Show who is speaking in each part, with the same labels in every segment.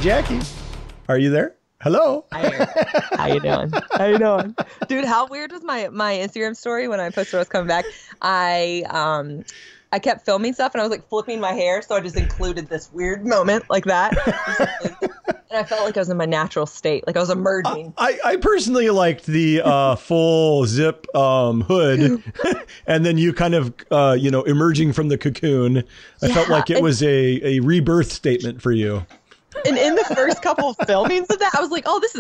Speaker 1: Jackie. Are you there? Hello.
Speaker 2: Hi. How you doing? How you doing? Dude, how weird was my Instagram story when I posted I was coming back? I kept filming stuff and I was like flipping my hair, so I just included this weird moment like that. And I felt like I was in my natural state, like I was emerging.
Speaker 1: I personally liked the full zip hood, and then you kind of emerging from the cocoon. I felt like it was a rebirth statement for you.
Speaker 2: And in the first couple of filmings of that, I was like, "Oh, this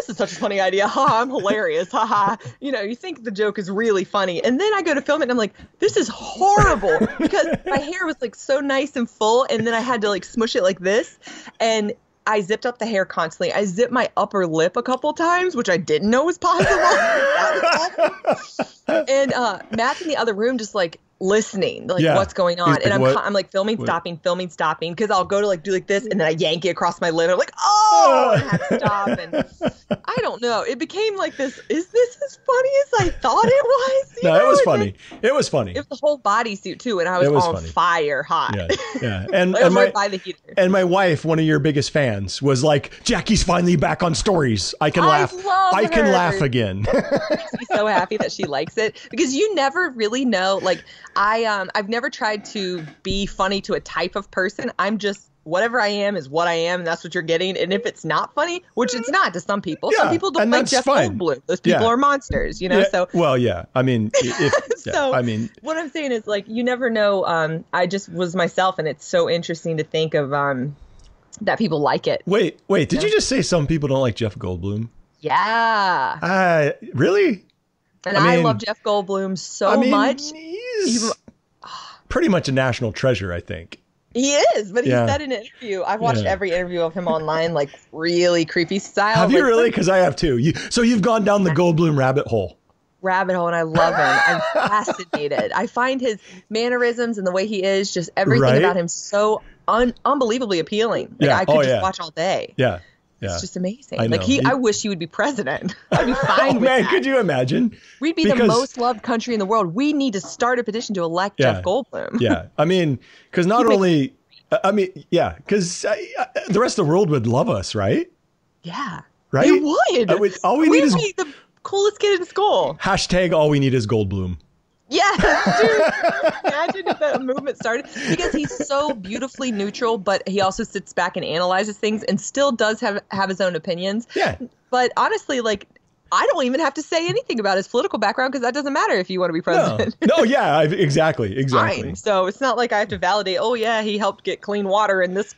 Speaker 2: is such a funny idea. Ha, I'm hilarious. Ha ha." You think the joke is really funny, and then I go to film it, and I'm like, "This is horrible," because my hair was like so nice and full, and then I had to like smush it like this, and I zipped up the hair constantly. I zipped my upper lip a couple times, which I didn't know was possible. That was awful. And Matt's in the other room, just like listening, like what's going on, and I'm like filming, stopping, because I'll go to like do like this, and then I yank it across my lid. I'm like, oh, and I have to stop, and I don't know. It became like this. Is this as funny as I thought it was?
Speaker 1: No, it was funny. It was funny.
Speaker 2: It was the whole bodysuit too, and I was on fire hot.
Speaker 1: Yeah. And,
Speaker 2: like,
Speaker 1: and
Speaker 2: right by the heater.
Speaker 1: And my wife, one of your biggest fans, was like, "Jackie's finally back on stories. I can laugh. I can laugh again."
Speaker 2: It makes me so happy that she likes it, because you never really know. Like I've never tried to be funny to a type of person. I'm just whatever I am is what I am, and that's what you're getting. And if it's not funny, which it's not to some people, some people don't like Jeff Goldblum. Those people are monsters, So
Speaker 1: well, yeah. I mean,
Speaker 2: what I'm saying is, like, you never know. I just was myself, and it's so interesting to think of that people like it.
Speaker 1: Wait. Did you just say some people don't like Jeff Goldblum?
Speaker 2: Yeah.
Speaker 1: Really?
Speaker 2: And I love Jeff Goldblum so much.
Speaker 1: He's pretty much a national treasure, I think.
Speaker 2: He is, but he said in an interview, I've watched every interview of him online, like really creepy style.
Speaker 1: Have you really? Because I have too. So you've gone down the Goldblum rabbit hole. And I love him. I'm fascinated. I find his mannerisms and the way he is, just everything about him so unbelievably appealing. Like I could just watch all day. Yeah.
Speaker 2: It's just amazing. I wish he would be president. I'd be fine with that.
Speaker 1: Could you imagine?
Speaker 2: We'd be the most loved country in the world. We need to start a petition to elect Jeff Goldblum.
Speaker 1: Yeah. I mean, because because the rest of the world would love us, right?
Speaker 2: Yeah.
Speaker 1: Right?
Speaker 2: They would.
Speaker 1: All we need is
Speaker 2: the coolest kid in school.
Speaker 1: # all we need is Goldblum.
Speaker 2: Yeah, dude. Imagine if that movement started, because he's so beautifully neutral, but he also sits back and analyzes things and still does have his own opinions.
Speaker 1: Yeah.
Speaker 2: But honestly, like, I don't even have to say anything about his political background, because that doesn't matter if you want to be president.
Speaker 1: No, yeah, exactly.
Speaker 2: Fine. So it's not like I have to validate, oh yeah, he helped get clean water in this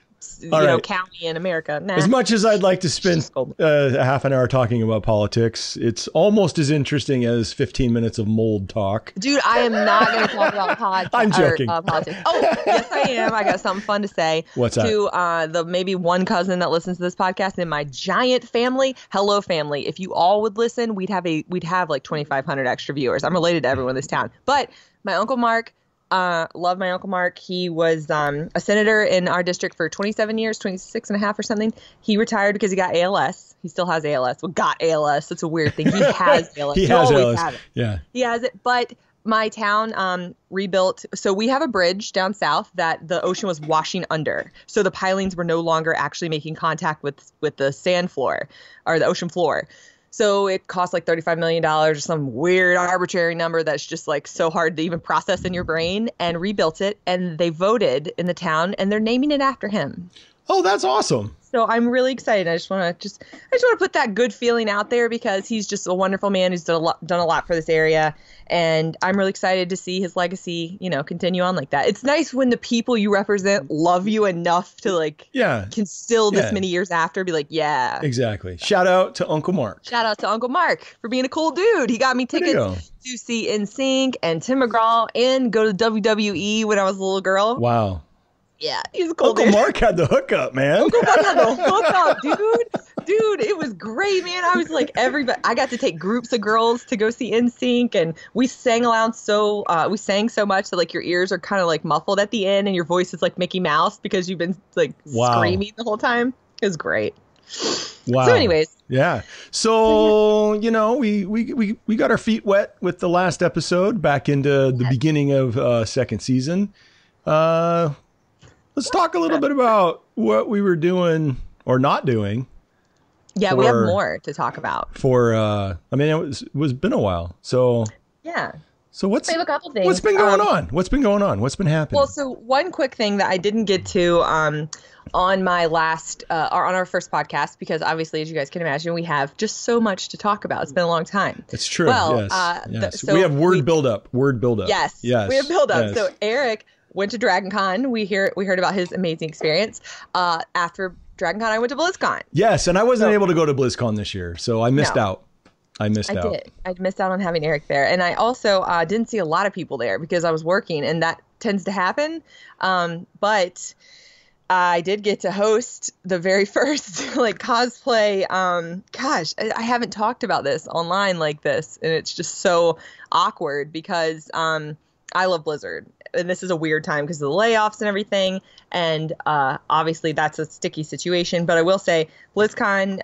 Speaker 2: county in America. Nah.
Speaker 1: As much as I'd like to spend a half an hour talking about politics, it's almost as interesting as 15 minutes of mold talk.
Speaker 2: Dude, I am not going to talk about
Speaker 1: I'm joking.
Speaker 2: Politics. Oh, yes, I am. I got something fun to say.
Speaker 1: What's that?
Speaker 2: To the maybe one cousin that listens to this podcast in my giant family. Hello, family. If you all would listen, we'd have like 2,500 extra viewers. I'm related to everyone in this town. But my Uncle Mark, love my Uncle Mark. He was a senator in our district for 27 years, 26 and a half or something. He retired because he got ALS. He still has ALS. Well, got ALS. That's a weird thing. He has ALS.
Speaker 1: He has ALS. Have it. Yeah.
Speaker 2: He has it. But my town rebuilt. So we have a bridge down south that the ocean was washing under. So the pilings were no longer actually making contact with the sand floor or the ocean floor. So it cost like $35 million or some weird arbitrary number that's just like so hard to even process in your brain, and rebuilt it. And they voted in the town, and they're naming it after him.
Speaker 1: Oh, that's awesome.
Speaker 2: So I'm really excited. I just want to put that good feeling out there, because he's just a wonderful man who's done a lot for this area. And I'm really excited to see his legacy, continue on like that. It's nice when the people you represent love you enough to can still this many years after be like, yeah.
Speaker 1: Exactly. Shout out to Uncle Mark.
Speaker 2: Shout out to Uncle Mark for being a cool dude. He got me tickets to see NSYNC and Tim McGraw and go to WWE when I was a little girl.
Speaker 1: Wow.
Speaker 2: Yeah, he's a cool
Speaker 1: Uncle
Speaker 2: dude.
Speaker 1: Mark had the hookup, man.
Speaker 2: Uncle Mark had the hookup, dude, it was great, man. I was like, I got to take groups of girls to go see NSYNC, and we sang so much that like your ears are kind of like muffled at the end, and your voice is like Mickey Mouse because you've been like screaming the whole time. It was great.
Speaker 1: Wow.
Speaker 2: So anyways.
Speaker 1: Yeah. So, we got our feet wet with the last episode back into the beginning of second season. Let's talk a little bit about what we were doing
Speaker 3: or not doing.
Speaker 1: Yeah, we have more to talk about.
Speaker 3: I mean, it was been a while. So
Speaker 1: yeah.
Speaker 3: So
Speaker 1: we have a couple things.
Speaker 3: What's been going on? What's been going on? What's been happening?
Speaker 1: Well, so one quick thing that I didn't get to on my last or on our first podcast, because obviously, as you guys can imagine, we have just so much to talk about. It's been a long time.
Speaker 3: It's true.
Speaker 1: Well,
Speaker 3: yes. So we have word buildup.
Speaker 1: Yes. We have buildup. Yes. So Eric went to Dragon Con. We heard about his amazing experience. After Dragon Con, I went to BlizzCon.
Speaker 3: Yes, and I wasn't able to go to BlizzCon this year, so I missed out. I missed out.
Speaker 1: I missed out on having Eric there. And I also didn't see a lot of people there because I was working, and that tends to happen. But I did get to host the very first like cosplay. I haven't talked about this online like this, and it's just so awkward because I love Blizzard. And this is a weird time because of the layoffs and everything. And obviously that's a sticky situation. But I will say BlizzCon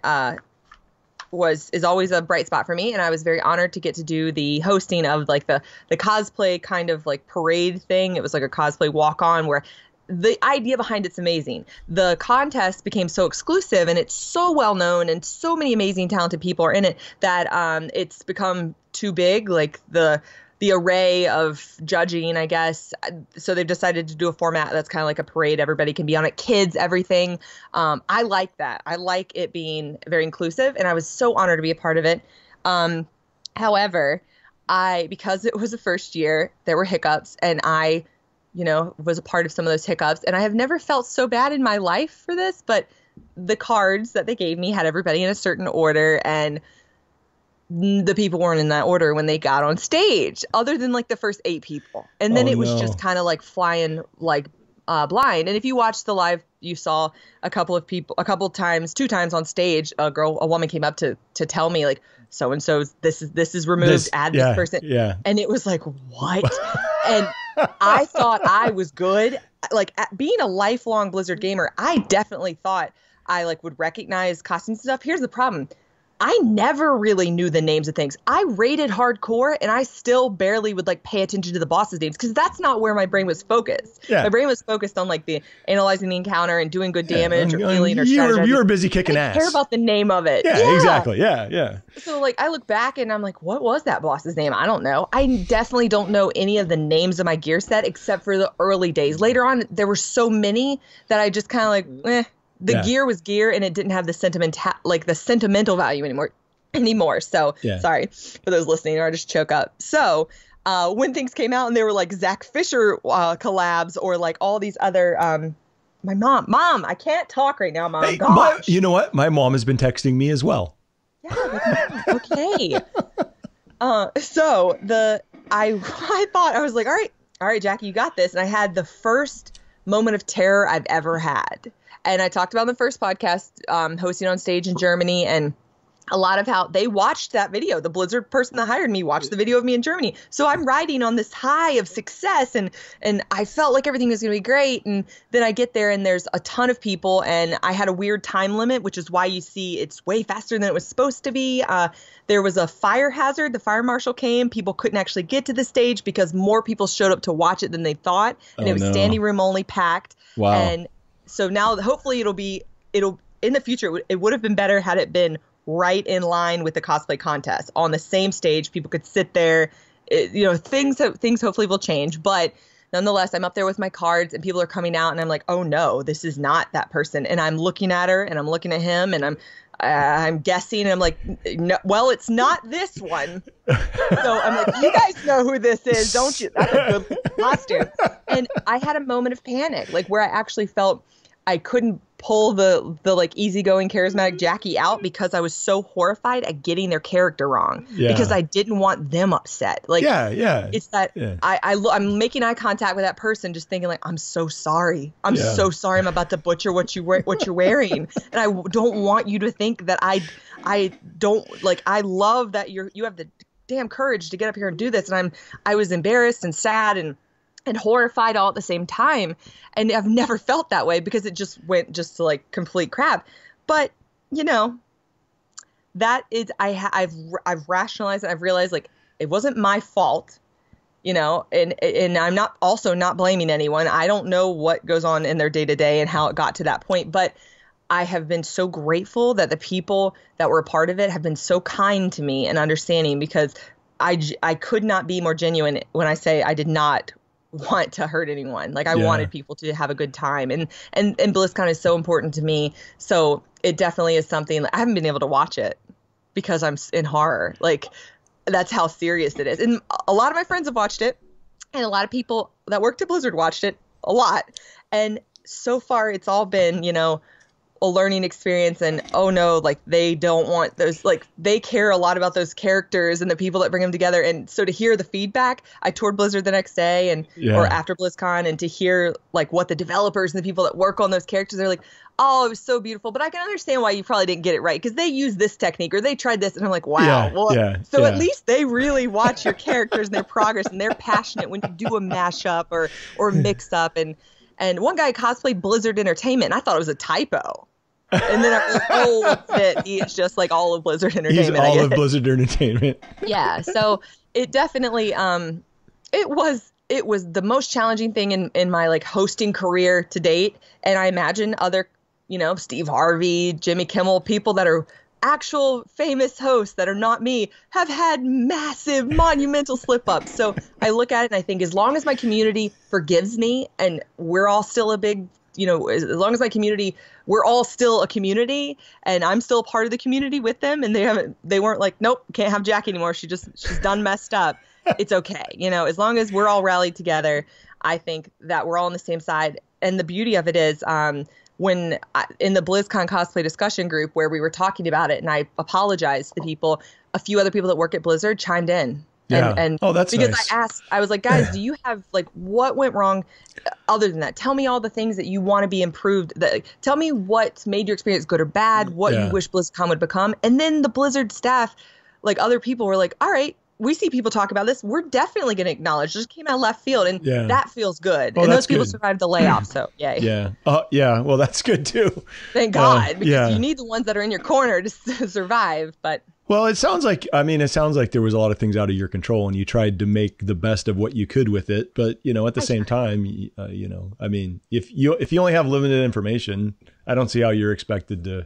Speaker 1: is always a bright spot for me. And I was very honored to get to do the hosting of like the cosplay kind of like parade thing. It was like a cosplay walk on where the idea behind it's amazing. The contest became so exclusive and it's so well known and so many amazing talented people are in it that it's become too big. Like the array of judging, I guess. So they've decided to do a format that's kind of like a parade. Everybody can be on it. Kids, everything. I like that. I like it being very inclusive, and I was so honored to be a part of it. However, because it was the first year, there were hiccups, and I, was a part of some of those hiccups. And I have never felt so bad in my life for this, but the cards that they gave me had everybody in a certain order, and the people weren't in that order when they got on stage, other than like the first 8 people. And then it was just kind of like flying like blind. And if you watched the live, you saw a couple of people, 2 times on stage, a woman came up to tell me like, so-and-so's, this is removed, add this person.
Speaker 3: Yeah.
Speaker 1: And it was like, what? And I thought I was good. Like being a lifelong Blizzard gamer, I definitely thought I like would recognize costumes and stuff. Here's the problem. I never really knew the names of things. I rated hardcore, and I still barely would like pay attention to the bosses' names because that's not where my brain was focused. Yeah. My brain was focused on like the analyzing the encounter and doing good damage or healing or strategizing.
Speaker 3: You were busy kicking ass.
Speaker 1: I didn't care about the name of it.
Speaker 3: Yeah, exactly. Yeah.
Speaker 1: So like I look back and I'm like, what was that boss's name? I don't know. I definitely don't know any of the names of my gear set except for the early days. Later on, there were so many that I just kind of like, The gear was gear, and it didn't have the sentimental value anymore. So sorry for those listening, or I just choke up. So when things came out and they were like Zach Fisher collabs or like all these other, my mom, I can't talk right now, Mom.
Speaker 3: Hey, you know what? My mom has been texting me as well.
Speaker 1: Yeah. Okay. So I thought, I was like, all right, Jackie, you got this. And I had the first moment of terror I've ever had. And I talked about in the first podcast, hosting on stage in Germany, and a lot of how they watched that video. The Blizzard person that hired me watched the video of me in Germany. So I'm riding on this high of success, and I felt like everything was going to be great. And then I get there and there's a ton of people, and I had a weird time limit, which is why you see it's way faster than it was supposed to be. There was a fire hazard. The fire marshal came. People couldn't actually get to the stage because more people showed up to watch it than they thought. And it was standing room only, packed.
Speaker 3: Wow.
Speaker 1: And so now hopefully it'll in the future, it would have been better had it been right in line with the cosplay contest on the same stage. People could sit there, things hopefully will change. But nonetheless, I'm up there with my cards and people are coming out and I'm like, oh no, this is not that person. And I'm looking at her and I'm looking at him and I'm guessing and I'm like, no, well, it's not this one. So I'm like, you guys know who this is, don't you? That's a good costume. And I had a moment of panic, like where I actually felt I couldn't pull the like easygoing charismatic Jackie out because I was so horrified at getting their character wrong because I didn't want them upset. Like, it's that I'm making eye contact with that person, just thinking like, I'm so sorry. I'm so sorry. I'm about to butcher what you're wearing. And I don't want you to think that I don't like, I love that you have the damn courage to get up here and do this. And I was embarrassed and sad and horrified all at the same time. And I've never felt that way because it just went just to like complete crap. But, that is, I've rationalized it. I've realized like it wasn't my fault, and I'm not blaming anyone. I don't know what goes on in their day to day and how it got to that point. But I have been so grateful that the people that were a part of it have been so kind to me and understanding, because I could not be more genuine when I say I did not want to hurt anyone. Like I wanted people to have a good time, and BlizzCon is so important to me. So it definitely is something. I haven't been able to watch it because I'm in horror. Like that's how serious it is. And a lot of my friends have watched it, and a lot of people that worked at Blizzard watched it a lot. And so far it's all been, a learning experience, and oh no, like they don't want those, like they care a lot about those characters and the people that bring them together. And so to hear the feedback, I toured Blizzard the next day or after BlizzCon, and to hear like what the developers and the people that work on those characters, they're like, oh, it was so beautiful, but I can understand why you probably didn't get it right because they used this technique or they tried this. And I'm like, wow. At least they really watch your characters and their progress, and they're passionate when you do a mashup or mix up. And one guy cosplayed Blizzard Entertainment, and I thought it was a typo. And then I was like, oh, that's it. He's just like all of Blizzard Entertainment.
Speaker 3: He's all of Blizzard Entertainment.
Speaker 1: Yeah. So it definitely, it was the most challenging thing in my like hosting career to date. And I imagine other, Steve Harvey, Jimmy Kimmel, people that are actual famous hosts that are not me have had massive monumental slip ups. So I look at it and I think as long as my community forgives me, and we're all still a big, as long as my community, we're all still a community, and I'm still a part of the community with them, and they weren't like, nope, can't have Jackie anymore. She's done messed up. It's okay. As long as we're all rallied together, I think that we're all on the same side. And the beauty of it is, in the BlizzCon cosplay discussion group where we were talking about it, and I apologized to people, a few other people that work at Blizzard chimed in.
Speaker 3: Yeah.
Speaker 1: And
Speaker 3: that's
Speaker 1: because
Speaker 3: nice.
Speaker 1: I was like, guys, do you have like what went wrong other than that? Tell me all the things that you want to be improved. Tell me what made your experience good or bad, what you wish BlizzCon would become. And then the Blizzard staff, like other people were like, all right, we see people talk about this. We're definitely going to acknowledge. Just came out of left field, and that feels good. And those people survived the layoff, so yay.
Speaker 3: Yeah. Yeah. Well, that's good too.
Speaker 1: Thank God, because you need the ones that are in your corner to survive. But
Speaker 3: well, it sounds like there was a lot of things out of your control, and you tried to make the best of what you could with it. But at the same time, if you only have limited information, I don't see how you're expected to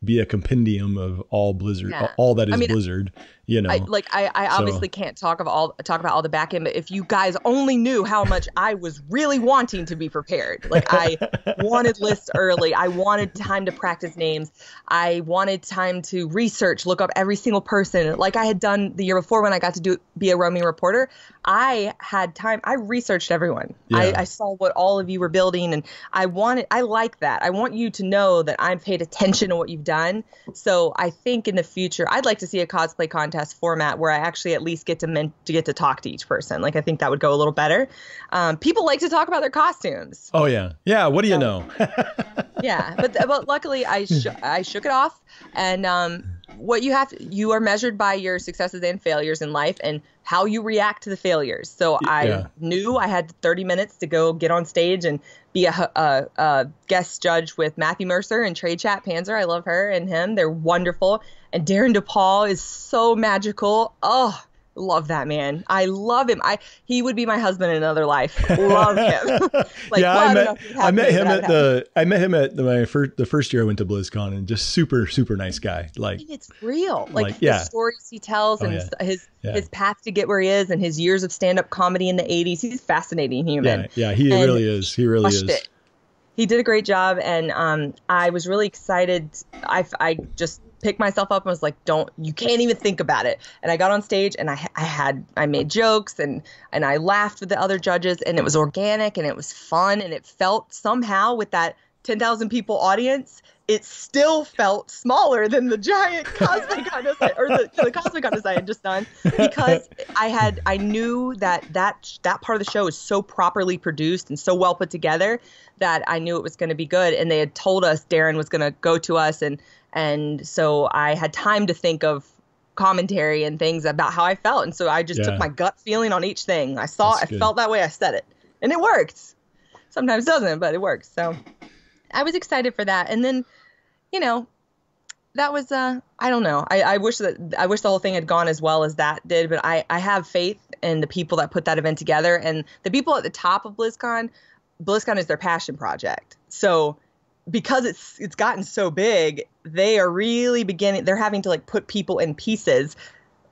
Speaker 3: be a compendium of all Blizzard, all that is Blizzard.
Speaker 1: I obviously can't talk about all the back end, but if you guys only knew how much I was really wanting to be prepared. Like I wanted lists early. I wanted time to practice names. I wanted time to research, look up every single person like I had done the year before when I got to be a roaming reporter. I had time. I researched everyone. Yeah. I saw what all of you were building, and I like that. I want you to know that I've paid attention to what you've done. So I think in the future, I'd like to see a cosplay contest format where I actually at least get to talk to each person. Like I think that would go a little better. People like to talk about their costumes.
Speaker 3: Oh yeah. Yeah. What do you know?
Speaker 1: Yeah. But luckily I shook it off, and what you are measured by your successes and failures in life and how you react to the failures. So I knew I had 30 minutes to go get on stage and be a guest judge with Matthew Mercer and Trade Chat Panzer. I love her and him. They're wonderful. And Darren DePaul is so magical. Oh, love that man. I love him. He would be my husband in another life. Love him.
Speaker 3: I met him at the first year I went to BlizzCon, and just super, super nice guy. Like
Speaker 1: it's real. Like the stories he tells and his path to get where he is and his years of stand-up comedy in the 80s. He's a fascinating human.
Speaker 3: Yeah, he really is. He really is.
Speaker 1: He did a great job, and I was really excited. I just picked myself up and was like, you can't even think about it. And I got on stage, and I made jokes, and I laughed with the other judges, and it was organic, and it was fun, and it felt somehow with that 10,000 people audience, it still felt smaller than the giant cosplay contest or the cosplay contest I had just done, because I knew that part of the show is so properly produced and so well put together that I knew it was going to be good. And they had told us Darren was going to go to us, and so I had time to think of commentary and things about how I felt. And so I just took my gut feeling on each thing. I felt that way. I said it, and it worked. Sometimes it doesn't, but it works. So I was excited for that. And then, that was, I don't know. I wish the whole thing had gone as well as that did, but I have faith in the people that put that event together, and the people at the top of BlizzCon is their passion project. So
Speaker 2: because it's gotten so big, they are really they're having to like put people in pieces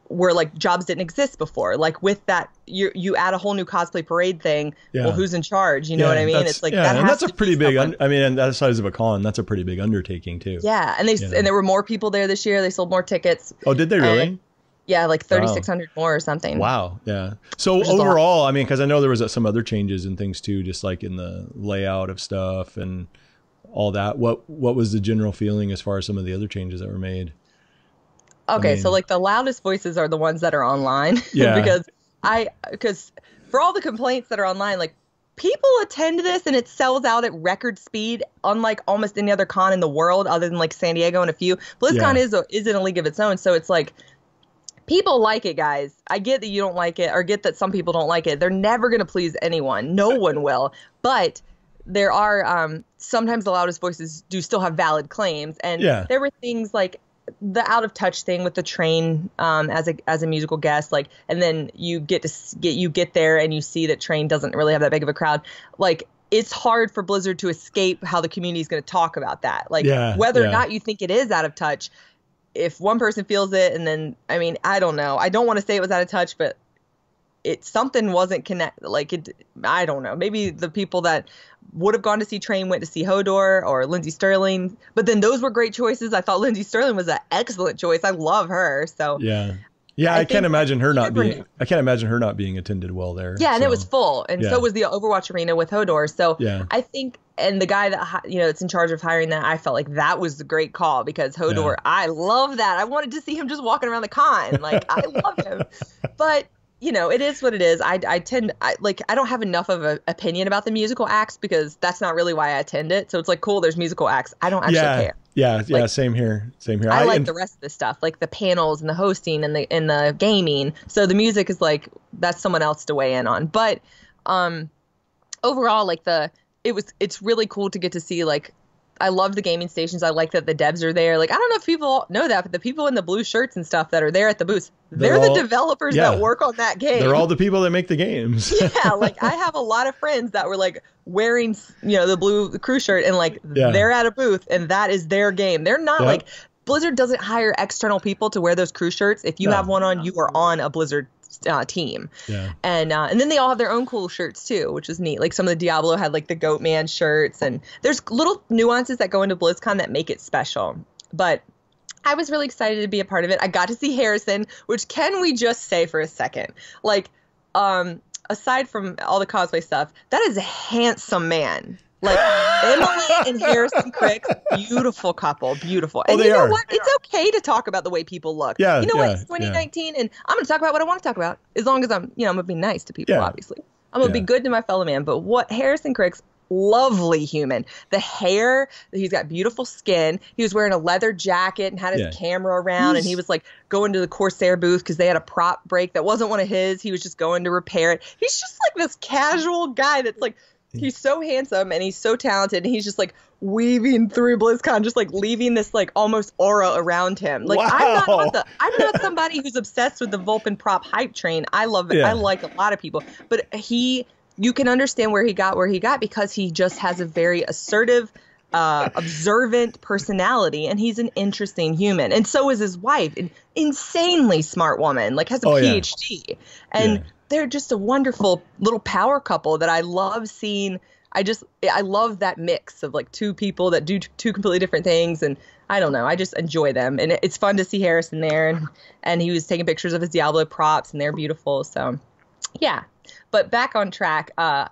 Speaker 2: where like jobs didn't exist before. Like with that, you add a whole new cosplay parade thing. Yeah. Well, who's in charge? You know what I mean? It's like,
Speaker 3: and that's a pretty big, and that size of a con, that's a pretty big undertaking too.
Speaker 2: Yeah. And and there were more people there this year. They sold more tickets.
Speaker 3: Oh, did they really?
Speaker 2: Yeah, like 3,600 more or something.
Speaker 3: Wow. Yeah. So overall, I mean, because I know there was some other changes and things too, just like in the layout of stuff and all that. What was the general feeling as far as some of the other changes that were made?
Speaker 2: Okay, so like the loudest voices are the ones that are online. Yeah. because for all the complaints that are online, like people attend this and it sells out at record speed, unlike almost any other con in the world other than like San Diego and a few. BlizzCon is in a league of its own, so it's like people like it, guys. I get that you don't like it, or get that some people don't like it. They're never going to please anyone. No one will. But there are sometimes the loudest voices do still have valid claims, and there were things like the out of touch thing with the Train as a musical guest, like, and then you get there and you see that Train doesn't really have that big of a crowd. Like, it's hard for Blizzard to escape how the community is going to talk about that. Like, whether or not you think it is out of touch, if one person feels it, and then, I mean, I don't know. I don't want to say it was out of touch, but something wasn't connected. Like, I don't know. Maybe the people that would have gone to see Train went to see Hodor or Lindsey Sterling, but then those were great choices. I thought Lindsey Sterling was an excellent choice. I love her. So
Speaker 3: I can't imagine her not being attended well there.
Speaker 2: Yeah, and it was full, and so was the Overwatch arena with Hodor. So I think, and the guy that that's in charge of hiring that, I felt like that was the great call, because Hodor, I love that. I wanted to see him just walking around the con. Like, I love him, but. It is what it is. I don't have enough of an opinion about the musical acts, because that's not really why I attend it. So it's like, cool, there's musical acts. I don't actually care.
Speaker 3: Yeah, like, same here.
Speaker 2: I like the rest of the stuff, like the panels and the hosting and the gaming. So the music is like, that's someone else to weigh in on. But overall, like it's really cool to get to see, like, I love the gaming stations. I like that the devs are there. Like, I don't know if people know that, but the people in the blue shirts and stuff that are there at the booths, they're the developers that work on that game.
Speaker 3: They're all the people that make the games.
Speaker 2: Yeah, like I have a lot of friends that were like wearing, the crew shirt, and like they're at a booth and that is their game. They're not like, Blizzard doesn't hire external people to wear those crew shirts. If you have one on, you are on a Blizzard team. And then they all have their own cool shirts too, which is neat. Like some of the Diablo had like the Goat Man shirts, and there's little nuances that go into BlizzCon that make it special. But I was really excited to be a part of it. I got to see Harrison, which, can we just say for a second, like, aside from all the cosplay stuff, that is a handsome man. Like, Emily and Harrison Crick, beautiful couple, beautiful. And you know what? It's okay to talk about the way people look.
Speaker 3: Yeah,
Speaker 2: you know what? It's 2019, and I'm going to talk about what I want to talk about, as long as I'm going to be nice to people, obviously. I'm going to be good to my fellow man. But what Harrison Crick's lovely human. The hair, he's got beautiful skin. He was wearing a leather jacket and had his camera around, and he was like going to the Corsair booth because they had a prop break that wasn't one of his. He was just going to repair it. He's just like this casual guy that's like, he's so handsome and he's so talented, and he's just like weaving through BlizzCon, just like leaving this like almost aura around him. Like, wow. I'm not somebody who's obsessed with the Vulcan prop hype train. I love it. I like a lot of people, but you can understand where he got because he just has a very assertive, observant personality, and he's an interesting human. And so is his wife, an insanely smart woman, like has a PhD. And they're just a wonderful little power couple that I love seeing. I love that mix of like two people that do two completely different things. And I don't know, I just enjoy them. And it's fun to see Harrison there. And he was taking pictures of his Diablo props, and they're beautiful. So yeah. But back on track, one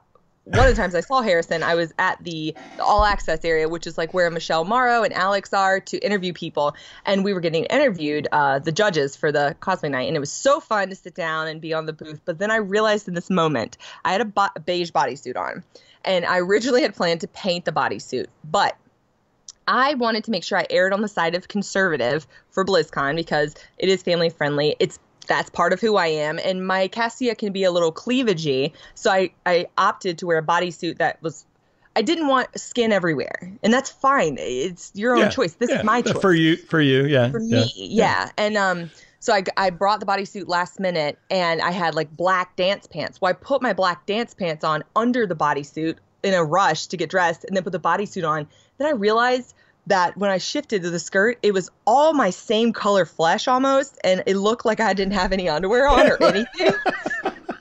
Speaker 2: of the times I saw Harrison, I was at the All Access area, which is like where Michelle Morrow and Alex are, to interview people. And we were getting interviewed, the judges for the cosplay night. And it was so fun to sit down and be on the booth. But then I realized in this moment, I had a beige bodysuit on. And I originally had planned to paint the bodysuit. But I wanted to make sure I erred on the side of conservative for BlizzCon, because it is family friendly. That's part of who I am. And my Cassia can be a little cleavagey. So I opted to wear a bodysuit that was, I didn't want skin everywhere. And that's fine. It's your own choice. This is my choice.
Speaker 3: For you. Yeah.
Speaker 2: For me. Yeah. And so I brought the bodysuit last minute, and I had like black dance pants. Well, I put my black dance pants on under the bodysuit in a rush to get dressed, and then put the bodysuit on. Then I realized that when I shifted to the skirt, it was all my same color flesh almost, and it looked like I didn't have any underwear on or anything.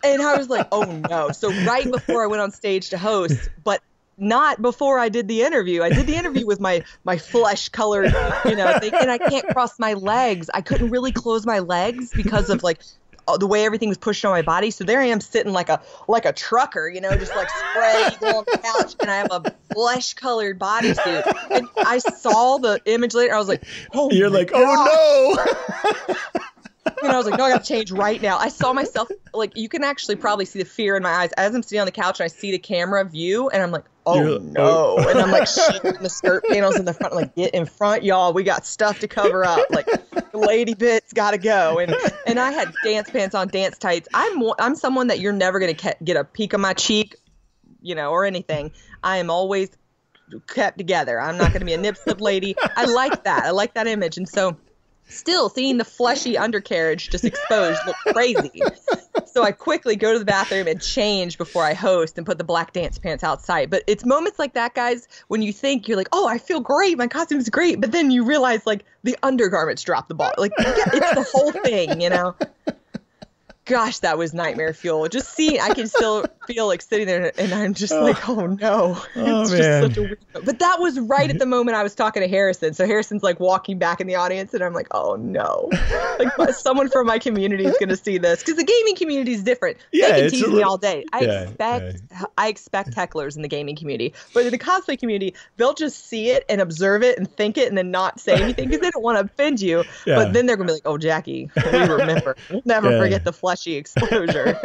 Speaker 2: And I was like, oh no. So right before I went on stage to host, but not before I did the interview. I did the interview with my flesh colored, thing, and I can't cross my legs. I couldn't really close my legs because of like the way everything was pushed on my body. So there I am sitting like a trucker, just like spread eagle on the couch, and I have a flesh colored bodysuit. And I saw the image later. I was like, oh,
Speaker 3: you're like,
Speaker 2: God.
Speaker 3: oh no.
Speaker 2: And I was like, no, I got to change right now. I saw myself, like, you can actually probably see the fear in my eyes as I'm sitting on the couch and I see the camera view, and I'm like, oh no. And I'm like shaking the skirt panels in the front, like, get in front, y'all. We got stuff to cover up. Like, the lady bits got to go. And I had dance pants on, dance tights. I'm someone that you're never going to get a peek of my cheek, or anything. I am always kept together. I'm not going to be a nip slip lady. I like that. I like that image. And so still seeing the fleshy undercarriage just exposed looked crazy. So I quickly go to the bathroom and change before I host and put the black dance pants outside. But it's moments like that, guys, when you think you're like, oh, I feel great. My costume's great. But then you realize like the undergarments drop the ball. Like, yeah, it's the whole thing, Gosh, that was nightmare fuel. Just seeing, I can still feel like sitting there and I'm just like, oh no. It's just such a weird. But that was right at the moment I was talking to Harrison. So Harrison's like walking back in the audience and I'm like, oh no. Like someone from my community is going to see this. Because the gaming community is different.
Speaker 3: Yeah,
Speaker 2: they can tease me all day. I expect hecklers in the gaming community. But in the cosplay community, they'll just see it and observe it and think it and then not say anything because they don't want to offend you. Yeah. But then they're going to be like, oh, Jackie, we remember. We'll never forget the fleshy exposure.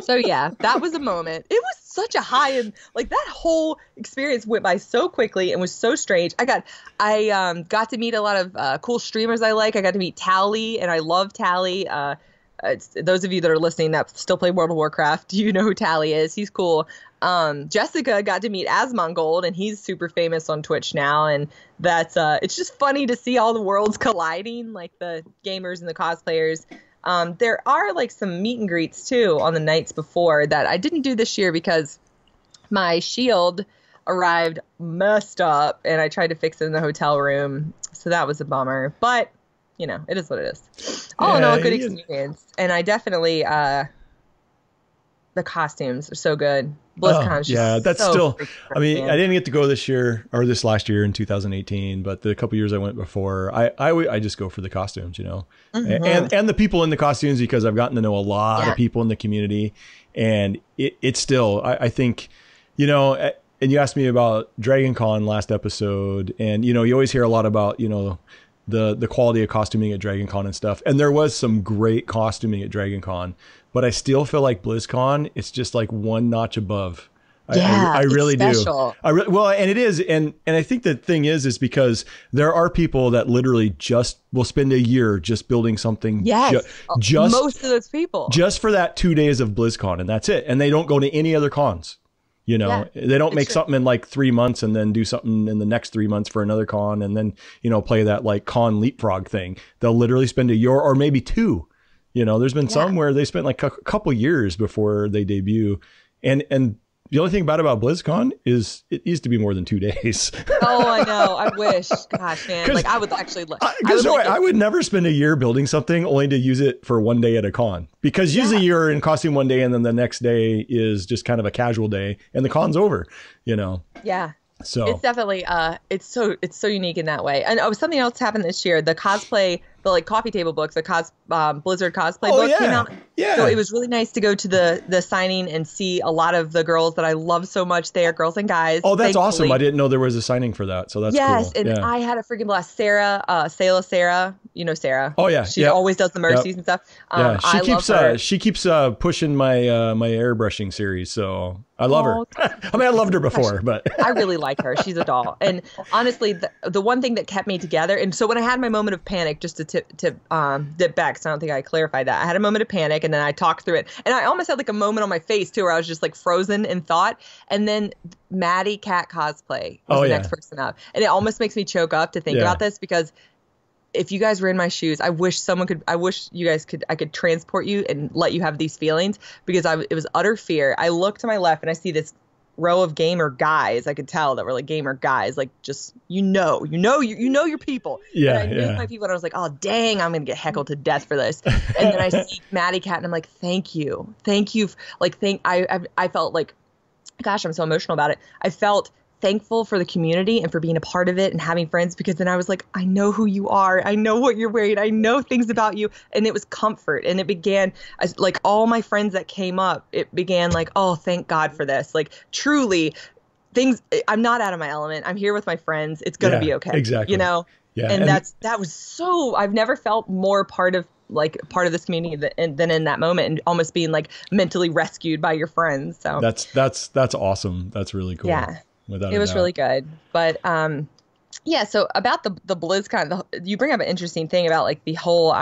Speaker 2: So yeah, that was a moment. It was such a high and like that whole experience went by so quickly and was so strange. I got to meet a lot of cool streamers I like. I got to meet Tally, and I love Tally. Those of you that are listening that still play World of Warcraft, you know who Tally is. He's cool. Jessica got to meet Asmongold, and he's super famous on Twitch now. And that's it's just funny to see all the worlds colliding, like the gamers and the cosplayers. There are like some meet and greets too on the nights before that I didn't do this year because my shield arrived messed up and I tried to fix it in the hotel room. So that was a bummer, but it is what it is. All in all, good experience. And I definitely, the costumes are so good. BlizzCon
Speaker 3: that's so still, I mean, I didn't get to go this year or this last year in 2018, but the couple years I went before, I just go for the costumes, and the people in the costumes, because I've gotten to know a lot of people in the community, and it's still, I think, and you asked me about Dragon Con last episode, and, you always hear a lot about, the quality of costuming at Dragon Con and stuff. And there was some great costuming at Dragon Con, but I still feel like BlizzCon, it's just like one notch above. I really do. Well, and it is. And I think the thing is because there are people that literally just will spend a year just building something.
Speaker 2: Yes.
Speaker 3: Just
Speaker 2: most of those people.
Speaker 3: Just for that 2 days of BlizzCon, and that's it. And they don't go to any other cons. They don't make something in like 3 months and then do something in the next 3 months for another con and then, play that like con leapfrog thing. They'll literally spend a year or maybe two. There's been some where they spent like a couple years before they debut. And the only thing bad about BlizzCon is it used to be more than 2 days.
Speaker 2: Oh, I know. I wish. Gosh, man. Like I would actually.
Speaker 3: I would never spend a year building something only to use it for 1 day at a con. Because usually you're in costume 1 day and then the next day is just kind of a casual day and the con's over.
Speaker 2: Yeah.
Speaker 3: So
Speaker 2: it's definitely it's so unique in that way. And something else happened this year. The cosplay, the like coffee table books, the Blizzard cosplay book came out.
Speaker 3: Yeah.
Speaker 2: So it was really nice to go to the signing and see a lot of the girls that I love so much there, girls and guys.
Speaker 3: Oh, that's awesome. I didn't know there was a signing for that. So that's cool.
Speaker 2: Yes, and I had a freaking blast. Sarah, Sarah, Sarah.
Speaker 3: Oh yeah.
Speaker 2: She always does the mercies and stuff.
Speaker 3: Yeah, she keeps pushing my my airbrushing series, so I love her. I mean, I loved her before, but
Speaker 2: I really like her. She's a doll. And honestly, the one thing that kept me together, and so when I had my moment of panic, just to dip back, so I don't think I clarified that. I had a moment of panic, and then I talked through it, and I almost had like a moment on my face too, where I was just like frozen in thought. And then Maddie Cat Cosplay was the next person up, and it almost makes me choke up to think about this because if you guys were in my shoes, I wish I could transport you and let you have these feelings because it was utter fear. I look to my left and I see this row of gamer guys. I could tell that were like gamer guys, like just you know your people.
Speaker 3: Yeah,
Speaker 2: and I knew my people, and I was like, oh dang, I'm gonna get heckled to death for this. And then I see Maddie Cat, and I'm like, thank you, like I felt like, gosh, I'm so emotional about it. I felt thankful for the community and for being a part of it and having friends, because then I was like, I know who you are. I know what you're wearing. I know things about you. And it was comfort. And it began as like all my friends that came up, it began like, oh, thank God for this. Like truly things, I'm not out of my element. I'm here with my friends. It's going to be okay.
Speaker 3: Exactly.
Speaker 2: You know?
Speaker 3: Yeah.
Speaker 2: And that was so, I've never felt more part of this community than in that moment, and almost being like mentally rescued by your friends. So
Speaker 3: that's awesome. That's really cool.
Speaker 2: Yeah. It was really good. But yeah, so about the BlizzCon, you bring up an interesting thing about like the whole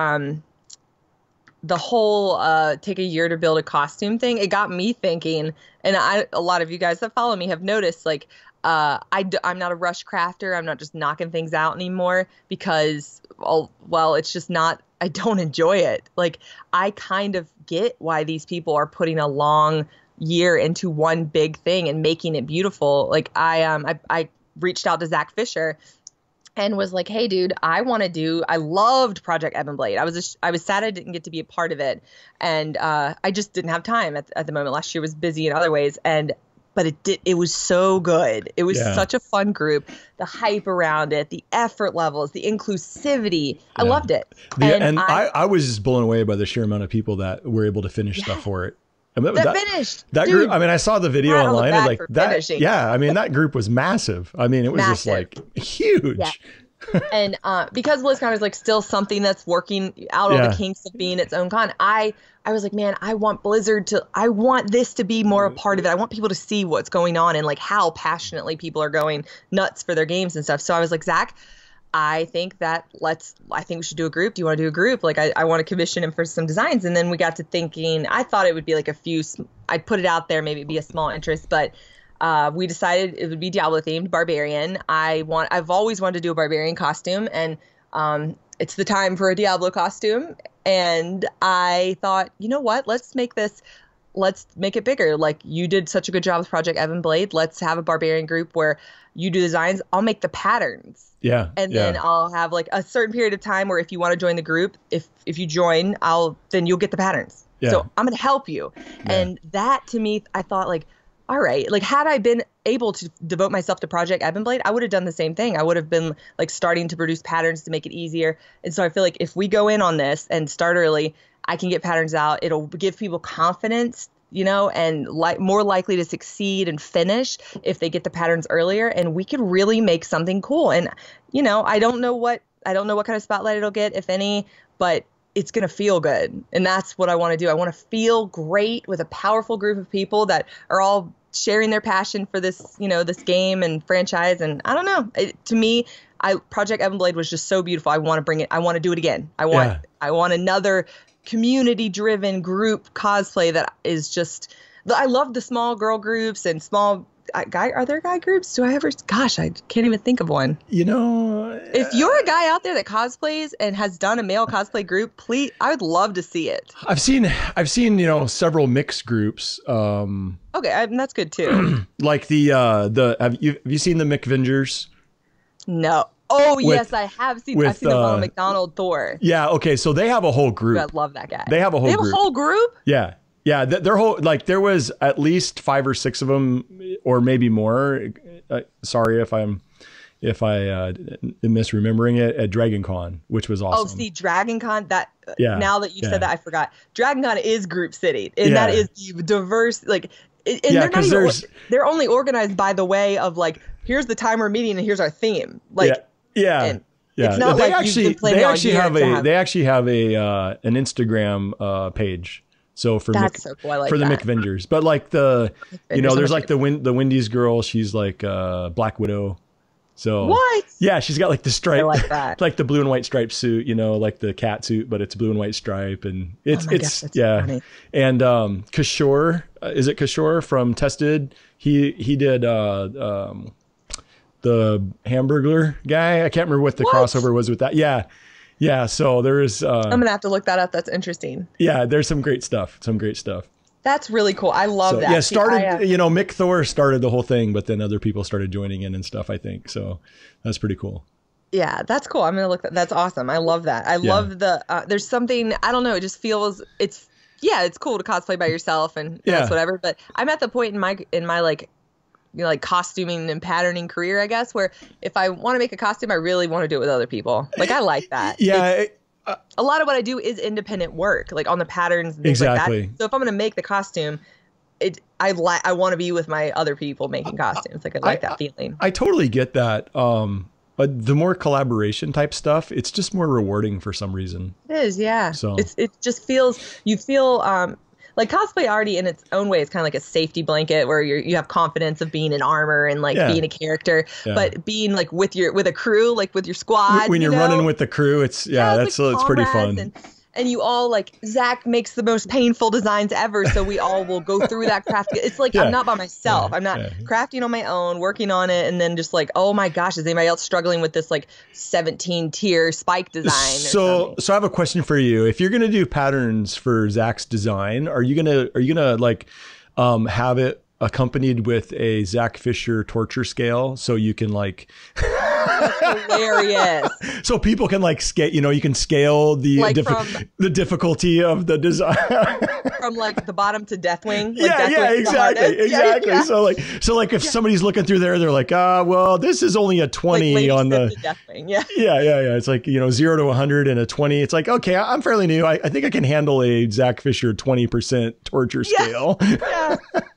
Speaker 2: take a year to build a costume thing. It got me thinking, and a lot of you guys that follow me have noticed, like I'm not a rush crafter. I'm not just knocking things out anymore because, well, it's just not, I don't enjoy it. Like I kind of get why these people are putting a long year into one big thing and making it beautiful. Like I reached out to Zach Fisher and was like, hey dude, I loved Project Ebon Blade. I was sad I didn't get to be a part of it. And I just didn't have time at the moment. Last year was busy in other ways. But it was so good. It was such a fun group. The hype around it, the effort levels, the inclusivity. I loved it.
Speaker 3: I was just blown away by the sheer amount of people that were able to finish stuff for it. I mean, that
Speaker 2: finished.
Speaker 3: That
Speaker 2: dude,
Speaker 3: group, I mean, I saw the video online and like that.
Speaker 2: Finishing.
Speaker 3: Yeah. I mean, that group was massive. I mean, it was just like huge.
Speaker 2: Yeah. And because BlizzCon is like still something that's working out all the kinks of being its own con, I was like, man, I want this to be more a part of it. I want people to see what's going on and like how passionately people are going nuts for their games and stuff. So I was like, Zach, I think we should do a group. Do you want to do a group? Like I want to commission him for some designs. And then we got to thinking, I thought it would be like I'd put it out there, maybe it'd be a small interest, but we decided it would be Diablo themed, barbarian. I've always wanted to do a barbarian costume, and it's the time for a Diablo costume. And I thought, you know what? Let's make it bigger. Like you did such a good job with Project Ebon Blade. Let's have a barbarian group where you do designs. I'll make the patterns.
Speaker 3: Yeah.
Speaker 2: And then I'll have like a certain period of time where if you want to join the group, if you join, then you'll get the patterns. Yeah. So I'm going to help you. Yeah. And that to me, I thought like, all right, like had I been able to devote myself to Project Ebon Blade, I would have done the same thing. I would have been like starting to produce patterns to make it easier. And so I feel like if we go in on this and start early, I can get patterns out. It'll give people confidence, you know, and more likely to succeed and finish if they get the patterns earlier. And we could really make something cool. And, you know, I don't know what kind of spotlight it'll get, if any, but it's going to feel good. And that's what I want to do. I want to feel great with a powerful group of people that are all sharing their passion for this, you know, this game and franchise. And I don't know, to me, Project Ebon Blade was just so beautiful. I want to bring it. I want to do it again. I want another community-driven group cosplay that is just. I love the small girl groups and small guy. Are there guy groups? Do I ever? Gosh, I can't even think of one.
Speaker 3: You know,
Speaker 2: if you're a guy out there that cosplays and has done a male cosplay group, please, I would love to see it.
Speaker 3: I've seen, you know, several mixed groups.
Speaker 2: Okay, that's good too.
Speaker 3: Like have you seen the McVengers?
Speaker 2: No. Oh, yes, I have seen. I've seen the Ronald McDonald Thor.
Speaker 3: Yeah. Okay. So they have a whole group.
Speaker 2: I love that guy.
Speaker 3: They have a whole group. Yeah. Yeah. Their whole, like, there was at least 5 or 6 of them, or maybe more. Sorry if I am misremembering it, at Dragon Con, which was awesome.
Speaker 2: Oh, see, Dragon Con, now that you said that, I forgot. Dragon Con is Group City, and that is the diverse, like, and they're only organized by the way of, like, here's the time we're meeting and here's our theme. Like, it's not they like you've been planning all year.
Speaker 3: They actually have an Instagram page. So for
Speaker 2: so cool. I like
Speaker 3: the McVengers, but like there's like the Wendy's girl. She's like Black Widow. So
Speaker 2: what?
Speaker 3: Yeah, she's got like the stripe,
Speaker 2: I like that.
Speaker 3: like the blue and white striped suit. You know, like the cat suit, but it's blue and white stripe, and it's
Speaker 2: funny.
Speaker 3: And Kishore, is it Kishore from Tested? He did the Hamburglar guy. I can't remember what the crossover was with that. Yeah. So there is.
Speaker 2: I'm gonna have to look that up. That's interesting.
Speaker 3: Yeah, there's some great stuff.
Speaker 2: That's really cool. I love that.
Speaker 3: Yeah, Mick Thor started the whole thing, but then other people started joining in and stuff, I think. So that's pretty cool.
Speaker 2: Yeah, that's cool. I'm going to look that's awesome. I love that. I love there's something, I don't know, it just feels it's cool to cosplay by yourself and that's whatever, but I'm at the point in my like, like costuming and patterning career, I guess, where if I want to make a costume, I really want to do it with other people. Like, I like that.
Speaker 3: Yeah.
Speaker 2: A lot of what I do is independent work, like on the patterns and things like that. So if I'm going to make the costume, I want to be with my other people making costumes. Like, I like that feeling.
Speaker 3: I totally get that. But the more collaboration type stuff, it's just more rewarding for some reason.
Speaker 2: It is, yeah.
Speaker 3: So
Speaker 2: it just feels, you feel like cosplay already in its own way is kind of like a safety blanket where you have confidence of being in armor and like being a character, but being like with a crew, like with your squad.
Speaker 3: When you're running with the crew, it's it's pretty fun.
Speaker 2: And you all like, Zach makes the most painful designs ever, so we all will go through that craft. It's like I'm not by myself. I'm not crafting on my own, working on it, and then just like, oh my gosh, is anybody else struggling with this like 17-tier spike design?
Speaker 3: So I have a question for you. If you're gonna do patterns for Zach's design, are you gonna like have it accompanied with a Zach Fisher torture scale so you can like
Speaker 2: That's hilarious.
Speaker 3: So people can like scale, you can scale the like the difficulty of the design
Speaker 2: from like the bottom to Deathwing.
Speaker 3: Exactly. Yeah. So like if somebody's looking through there, they're like, well, this is only a 20 like on the
Speaker 2: Deathwing.
Speaker 3: Yeah. It's like 0 to 100 and a 20. It's like, okay, I'm fairly new. I think I can handle a Zach Fisher 20% torture scale.
Speaker 2: Yeah.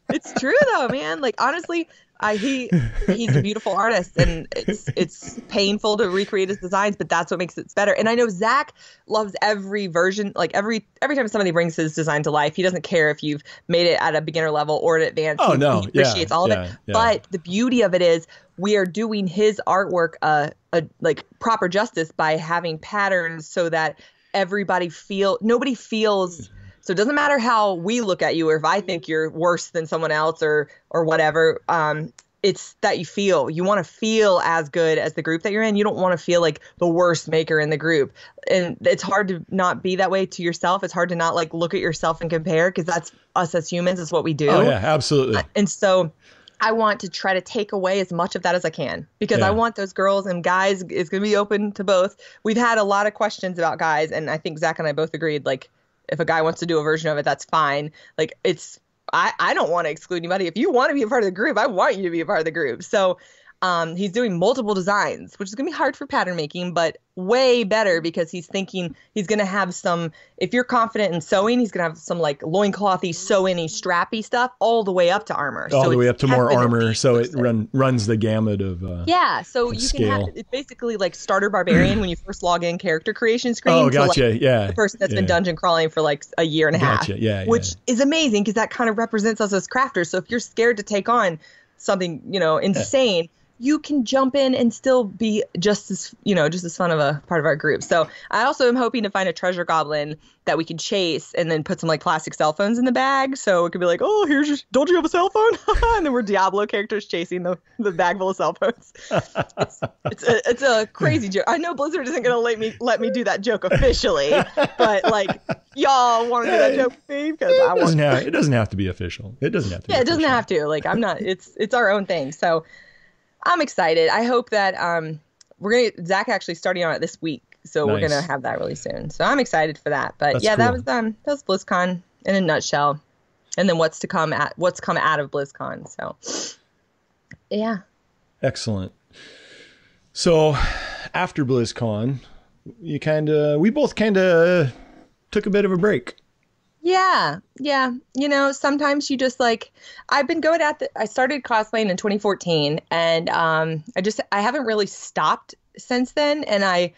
Speaker 2: It's true though, man. Like, honestly, he's a beautiful artist, and it's painful to recreate his designs, but that's what makes it better. And I know Zach loves every version, like every time somebody brings his design to life, he doesn't care if you've made it at a beginner level or at advanced.
Speaker 3: Oh, no.
Speaker 2: He appreciates all of it. Yeah. But the beauty of it is we are doing his artwork like proper justice by having patterns so that nobody feels. So it doesn't matter how we look at you or if I think you're worse than someone else or whatever. It's that you want to feel as good as the group that you're in. You don't want to feel like the worst maker in the group. And it's hard to not be that way to yourself. It's hard to not like look at yourself and compare, because that's us as humans. It's what we do.
Speaker 3: Oh, yeah, absolutely.
Speaker 2: And so I want to try to take away as much of that as I can, because I want those girls and guys. It's going to be open to both. We've had a lot of questions about guys, and I think Zach and I both agreed, like, if a guy wants to do a version of it, that's fine. Like, I don't want to exclude anybody. If you want to be a part of the group, I want you to be a part of the group. So he's doing multiple designs, which is going to be hard for pattern making, but way better, because he's thinking he's going to have some, if you're confident in sewing, he's going to have some like loinclothy, sew-in-y, strappy stuff all the way up to armor.
Speaker 3: All the way up to more armor. So it runs the gamut of
Speaker 2: so you scale. Can have, it's basically like starter barbarian when you first log in character creation screen.
Speaker 3: Oh, gotcha.
Speaker 2: To, like, the person that's been dungeon crawling for like a year and a half. Which is amazing, because that kind of represents us as crafters. So if you're scared to take on something, insane, you can jump in and still be just as fun of a part of our group. So I also am hoping to find a treasure goblin that we can chase and then put some like plastic cell phones in the bag. So it could be like, oh, don't you have a cell phone? And then we're Diablo characters chasing the bag full of cell phones. It's a crazy joke. I know Blizzard isn't going to let me do that joke officially, but like, y'all want to do that joke with me? Because
Speaker 3: it doesn't have to be official. It doesn't have to.
Speaker 2: Yeah, it doesn't have to. Like, I'm not. It's our own thing. So I'm excited. I hope that Zach actually starting on it this week, so we're gonna have that really soon. So I'm excited for that. But cool. that was BlizzCon in a nutshell, and then what's come out of BlizzCon. So yeah,
Speaker 3: excellent. So after BlizzCon, we both took a bit of a break.
Speaker 2: Yeah. Sometimes you just like, I've been going I started cosplaying in 2014, and I haven't really stopped since then. And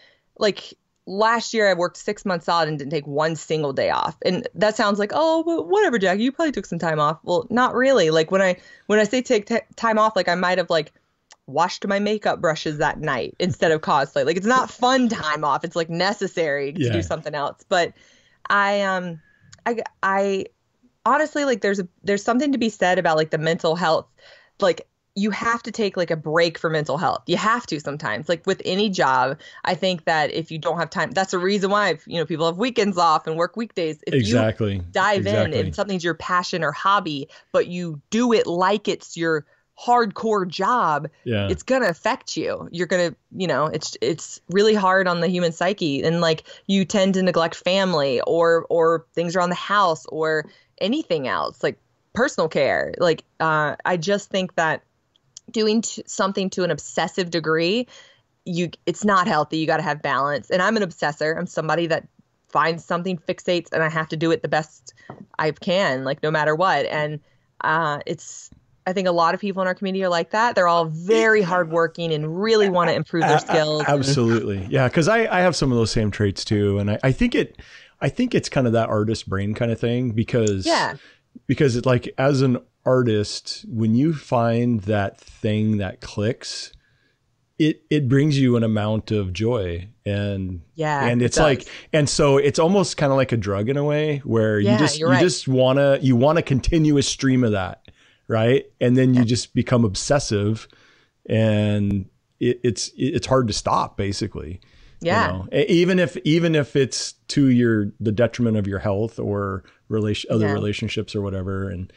Speaker 2: last year I worked 6 months solid and didn't take one single day off. And that sounds like, oh, but whatever, Jackie, you probably took some time off. Well, not really. Like when I say take time off, like I might have like washed my makeup brushes that night instead of cosplay. Like, it's not fun time off. It's like necessary to do something else. But I honestly, like, there's something to be said about like the mental health. Like,
Speaker 1: you have to take like a break for mental health. You have to sometimes, like with any job. I think that if you don't have time, that's the reason why, people have weekends off and work weekdays. If you dive in and something's your passion or hobby, but you do it like it's your hardcore job, it's going to affect you. You're going to, it's really hard on the human psyche. And like you tend to neglect family or things around the house or anything else, like personal care. Like, I just think that doing something to an obsessive degree, it's not healthy. You got to have balance. And I'm an obsessor. I'm somebody that finds something, fixates, and I have to do it the best I can, like no matter what. And I think a lot of people in our community are like that. They're all very hardworking and really want to improve their skills.
Speaker 3: Absolutely. Yeah. Cause I have some of those same traits too. And I think it's kind of that artist brain kind of thing because it's like, as an artist, when you find that thing that clicks, it brings you an amount of joy and it's like, and so it's almost kind of like a drug in a way where you just want a continuous stream of that. Right. And then you just become obsessive and it's hard to stop basically. Yeah. Even if it's to the detriment of your health or other relationships or whatever. And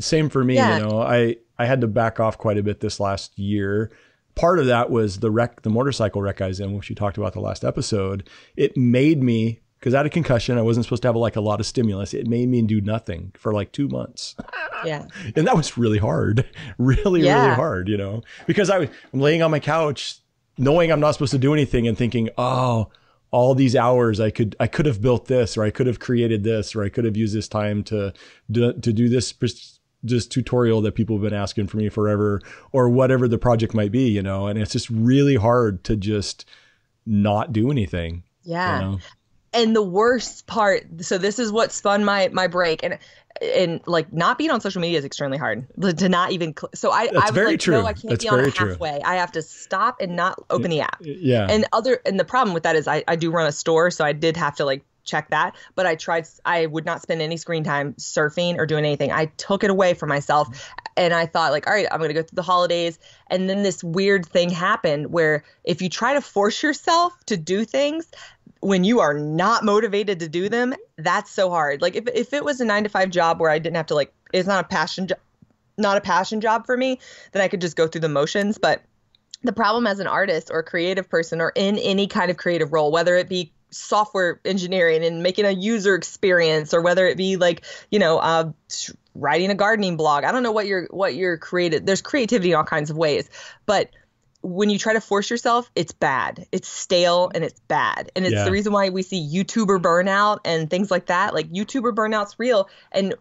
Speaker 3: same for me, I had to back off quite a bit this last year. Part of that was the motorcycle wreck I was in, which you talked about the last episode. It made me, because I had a concussion, I wasn't supposed to have a lot of stimulus. It made me do nothing for like 2 months. Yeah. And that was really hard, really hard, because I'm laying on my couch knowing I'm not supposed to do anything and thinking, oh, all these hours I could have built this, or I could have created this, or I could have used this time to do this tutorial that people have been asking for me forever, or whatever the project might be, and it's just really hard to just not do anything.
Speaker 1: Yeah. And the worst part, so this is what spun my break, and like not being on social media is extremely hard to not even. So I was like, no, I can't be on it halfway. I have to stop and not open the app. Yeah. And the problem with that is I do run a store, so I did have to like check that. But I would not spend any screen time surfing or doing anything. I took it away from myself, and I thought like, all right, I'm going to go through the holidays. And then this weird thing happened where if you try to force yourself to do things when you are not motivated to do them, that's so hard. Like if it was a 9-to-5 job where I didn't have to it's not a passion job for me, then I could just go through the motions. But the problem as an artist or a creative person or in any kind of creative role, whether it be software engineering and making a user experience, or whether it be like, writing a gardening blog, I don't know what you're creative. There's creativity in all kinds of ways, but when you try to force yourself, it's bad. It's stale and it's bad. And it's the reason why we see YouTuber burnout and things like that. Like YouTuber burnout's real. And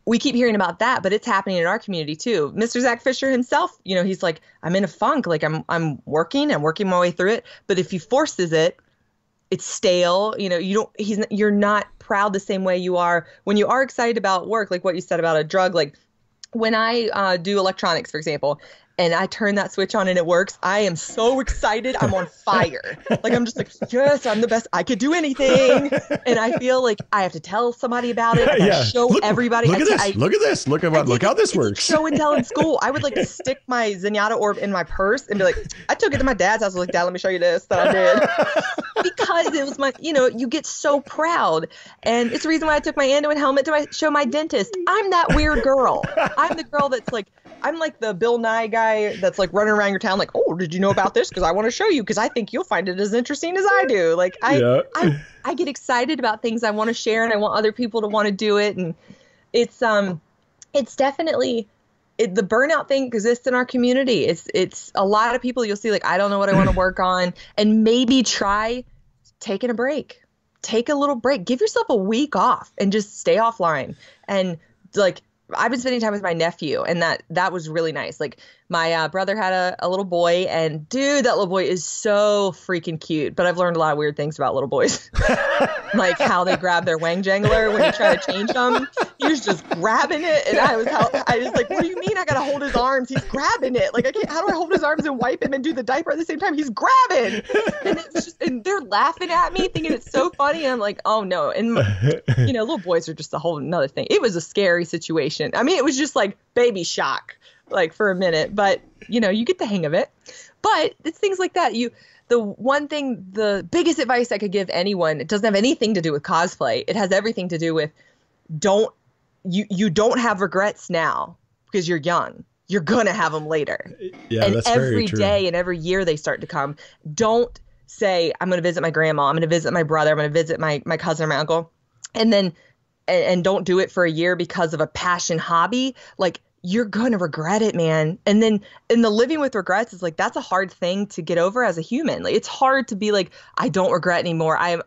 Speaker 1: we keep hearing about that, but it's happening in our community too. Mr. Zach Fisher himself, he's like, I'm in a funk. Like I'm working my way through it. But if he forces it, it's stale. You're not proud the same way you are when you are excited about work. Like what you said about a drug, like when I do electronics, for example, and I turn that switch on and it works, I am so excited. I'm on fire. Like, I'm just like, yes, I'm the best. I could do anything. And I feel like I have to tell somebody about it. I show everybody.
Speaker 3: Look at this. Look how this works.
Speaker 1: Show and tell in school. I would stick my Zenyatta orb in my purse and be like, I took it to my dad's house. I was like, Dad, let me show you this that I did. Because it was my, you get so proud. And it's the reason why I took my Anduin helmet to show my dentist. I'm that weird girl. I'm the girl that's like, I'm like the Bill Nye guy that's like running around your town like, oh, did you know about this? Because I want to show you because I think you'll find it as interesting as I do. Like I get excited about things I want to share and I want other people to want to do it. And it's definitely the burnout thing exists in our community. It's a lot of people you'll see like, I don't know what I want to work on, and maybe try taking a break. Take a little break. Give yourself a week off and just stay offline. And like, I've been spending time with my nephew, and that was really nice. Like my brother had a little boy, and dude, that little boy is so freaking cute. But I've learned a lot of weird things about little boys, like how they grab their wang jangler when you try to change them. He was just grabbing it, and I was like, what do you mean I gotta hold his arms? He's grabbing it. Like how do I hold his arms and wipe him and do the diaper at the same time? He's grabbing, and they're laughing at me, thinking it's so funny. And I'm like, oh no. And little boys are just a whole another thing. It was a scary situation. I mean, it was just like baby shock.
Speaker 2: like for a minute, but you know, you get the hang of it. But it's things like that. The biggest advice I could give anyone, it doesn't have anything to do with cosplay. It has everything to do with you don't have regrets now because you're young. You're going to have them later.
Speaker 3: Yeah,
Speaker 2: and
Speaker 3: that's
Speaker 2: every
Speaker 3: very true.
Speaker 2: day and every year they start to come. Don't say, I'm going to visit my grandma. I'm going to visit my brother. I'm going to visit my cousin or my uncle. And then, and don't do it for a year because of a passion hobby. Like, you're going to regret it, man. And then in the living with regrets is like, that's a hard thing to get over as a human. Like, it's hard to be like, I don't regret anymore. I've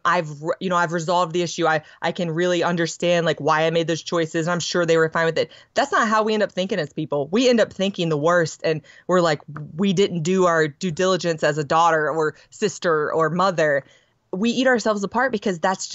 Speaker 2: resolved the issue. I can really understand like why I made those choices. I'm sure they were fine with it. That's not how we end up thinking as people. We end up thinking the worst. And we're like, we didn't do our due diligence as a daughter or sister or mother. We eat ourselves apart because that's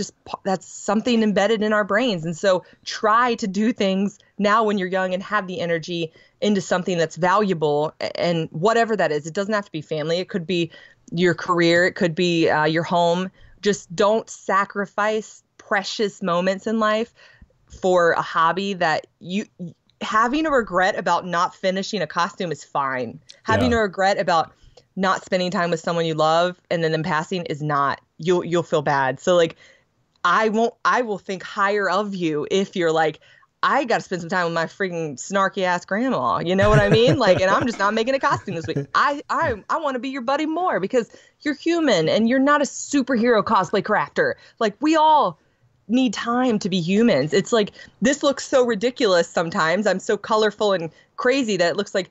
Speaker 2: something embedded in our brains. And so try to do things now when you're young and have the energy into something that's valuable, and whatever that is. It doesn't have to be family. It could be your career. It could be your home. Just don't sacrifice precious moments in life for a hobby that having a regret about not finishing a costume is fine. Having a regret about not spending time with someone you love and then them passing is not. You'll feel bad. So like, I will think higher of you if you're like, I got to spend some time with my freaking snarky ass grandma. You know what I mean? Like, and I'm just not making a costume this week. I want to be your buddy more because you're human and you're not a superhero cosplay crafter. Like, we all need time to be humans. It's like, this looks so ridiculous sometimes. I'm so colorful and crazy that it looks like,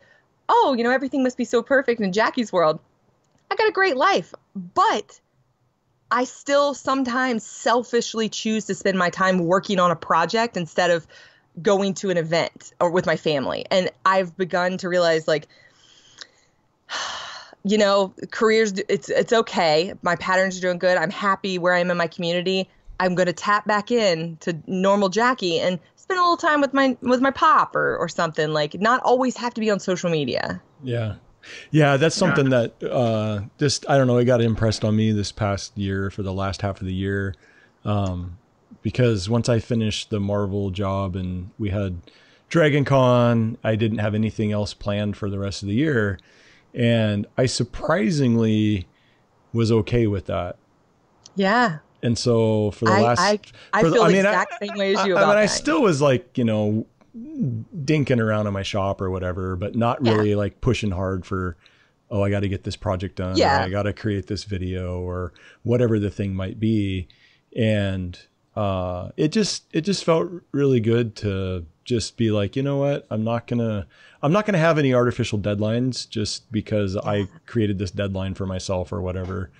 Speaker 2: oh, you know, everything must be so perfect in Jackie's world. I got a great life, but I still sometimes selfishly choose to spend my time working on a project instead of going to an event or with my family. And I've begun to realize, like, you know, careers, it's okay. My patterns are doing good. I'm happy where I am in my community. I'm going to tap back in to normal Jackie and spend a little time with my pop or something. Like, not always have to be on social media.
Speaker 3: Yeah. Yeah, that's something that I don't know, it got impressed on me this past year for the last half of the year. Because once I finished the Marvel job and we had Dragon Con, I didn't have anything else planned for the rest of the year. And I surprisingly was okay with that.
Speaker 2: Yeah.
Speaker 3: And so for the last...
Speaker 2: I feel the exact same way as you about that.
Speaker 3: I still was like, you know, dinking around in my shop or whatever, but not really like pushing hard for, oh, I got to get this project done.
Speaker 2: Yeah.
Speaker 3: Or I got to create this video or whatever the thing might be. And it just felt really good to just be like, you know what, I'm not gonna have any artificial deadlines just because I created this deadline for myself or whatever.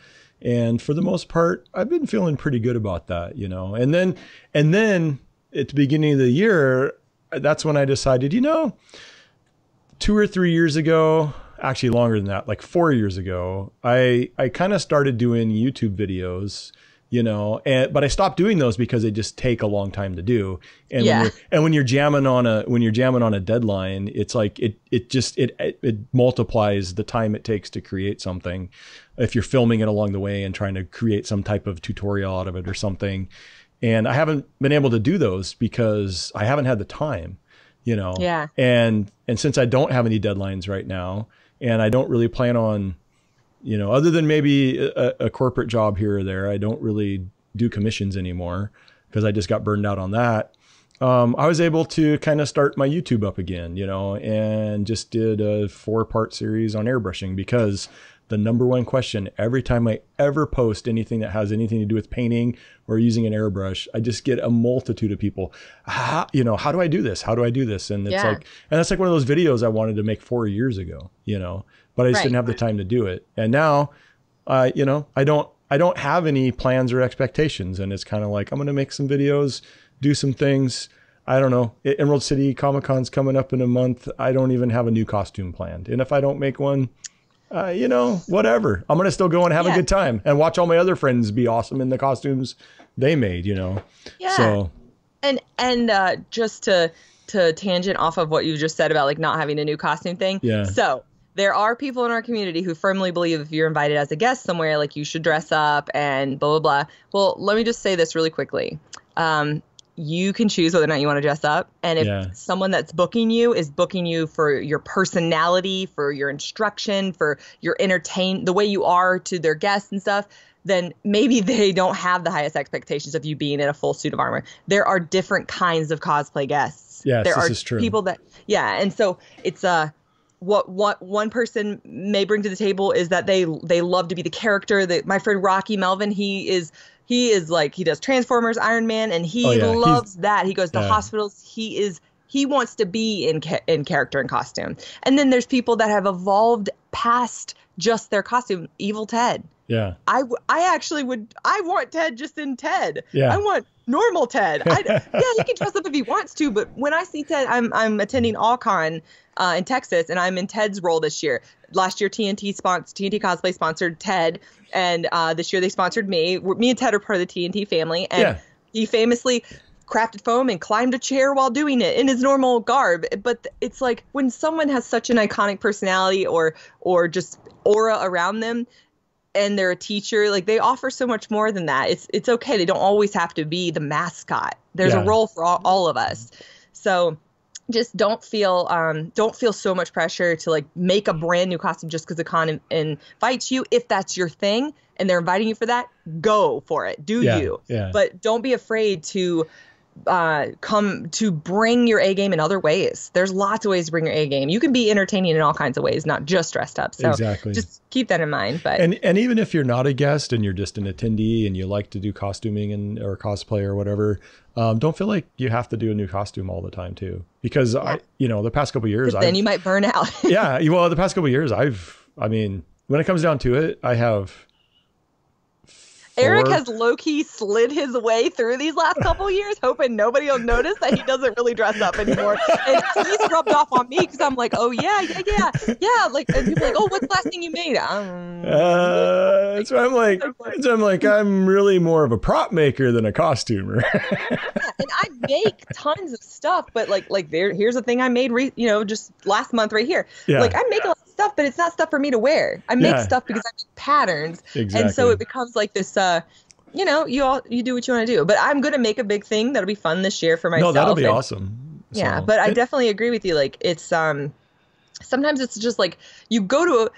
Speaker 3: And for the most part, I've been feeling pretty good about that, you know. And then at the beginning of the year, that's when I decided, you know, 2 or 3 years ago, actually longer than that, like 4 years ago, I kind of started doing YouTube videos, you know, but I stopped doing those because they just take a long time to do. And when you're jamming on a deadline, it's like it multiplies the time it takes to create something. If you're filming it along the way and trying to create some type of tutorial out of it or something. And I haven't been able to do those because I haven't had the time, you know.
Speaker 2: Yeah.
Speaker 3: And since I don't have any deadlines right now, and I don't really plan on, you know, other than maybe a corporate job here or there, I don't really do commissions anymore because I just got burned out on that. I was able to kind of start my YouTube up again, you know, and just did a 4-part series on airbrushing because the number one question every time I ever post anything that has anything to do with painting or using an airbrush, I just get a multitude of people, how do I do this? How do I do this? And it's like, and that's like one of those videos I wanted to make 4 years ago, you know, but I just didn't have the time to do it. And now, you know, I don't have any plans or expectations. And it's kind of like, I'm going to make some videos, do some things. I don't know. Emerald City Comic-Con's coming up in a month. I don't even have a new costume planned. And if I don't make one, you know, whatever. I'm going to still go and have a good time and watch all my other friends be awesome in the costumes they made, you know?
Speaker 2: Yeah.
Speaker 3: So,
Speaker 2: and just to tangent off of what you just said about like not having a new costume thing.
Speaker 3: Yeah.
Speaker 2: So there are people in our community who firmly believe if you're invited as a guest somewhere, like you should dress up and blah, blah, blah. Well, let me just say this really quickly. you can choose whether or not you want to dress up. And if someone that's booking you is booking you for your personality, for your instruction, for your the way you are to their guests and stuff, then maybe they don't have the highest expectations of you being in a full suit of armor. There are different kinds of cosplay guests.
Speaker 3: Yes,
Speaker 2: there
Speaker 3: this
Speaker 2: are
Speaker 3: is true.
Speaker 2: People that, and so it's what one person may bring to the table is that they love to be the character. That my friend Rocky Melvin, he is like, he does Transformers, Iron Man, and he loves that. He goes to hospitals. He wants to be in character and costume. And then there's people that have evolved past just their costume. Evil Ted.
Speaker 3: Yeah.
Speaker 2: I want Ted just in Ted.
Speaker 3: Yeah.
Speaker 2: I want normal Ted. He can dress up if he wants to, but when I see Ted, I'm attending AllCon in Texas, and I'm in Ted's role this year. Last year, TNT Cosplay sponsored Ted, and this year they sponsored me. Me and Ted are part of the TNT family, and he famously crafted foam and climbed a chair while doing it in his normal garb. But it's like when someone has such an iconic personality or just aura around them, and they're a teacher, like, they offer so much more than that. It's okay. They don't always have to be the mascot. There's a role for all of us. So just don't feel so much pressure to like make a brand new costume just because the con invites you. If that's your thing and they're inviting you for that, go for it. Do you? Yeah. But don't be afraid to come to bring your A game in other ways. There's lots of ways to bring your A game. You can be entertaining in all kinds of ways, not just dressed up. So just keep that in mind. But
Speaker 3: and even if you're not a guest and you're just an attendee and you like to do costuming or cosplay or whatever, don't feel like you have to do a new costume all the time too. Because the past couple of years,
Speaker 2: then you might burn out.
Speaker 3: The past couple of years, when it comes down to it, I have.
Speaker 2: Eric has low-key slid his way through these last couple years, hoping nobody will notice that he doesn't really dress up anymore. And he's rubbed off on me because I'm like, oh, yeah. Like, and people are like, oh, what's the last thing you made?
Speaker 3: So I'm like, I'm really more of a prop maker than a costumer.
Speaker 2: And I make tons of stuff, but here's the thing I made, just last month right here. Yeah. Like, I make a lot of stuff, but it's not stuff for me to wear. I make stuff because I make patterns. Exactly. And so it becomes like this, you do what you want to do. But I'm going to make a big thing that'll be fun this year for myself.
Speaker 3: No, that'll be awesome.
Speaker 2: Yeah, but I definitely agree with you. Like, it's sometimes it's just like you go to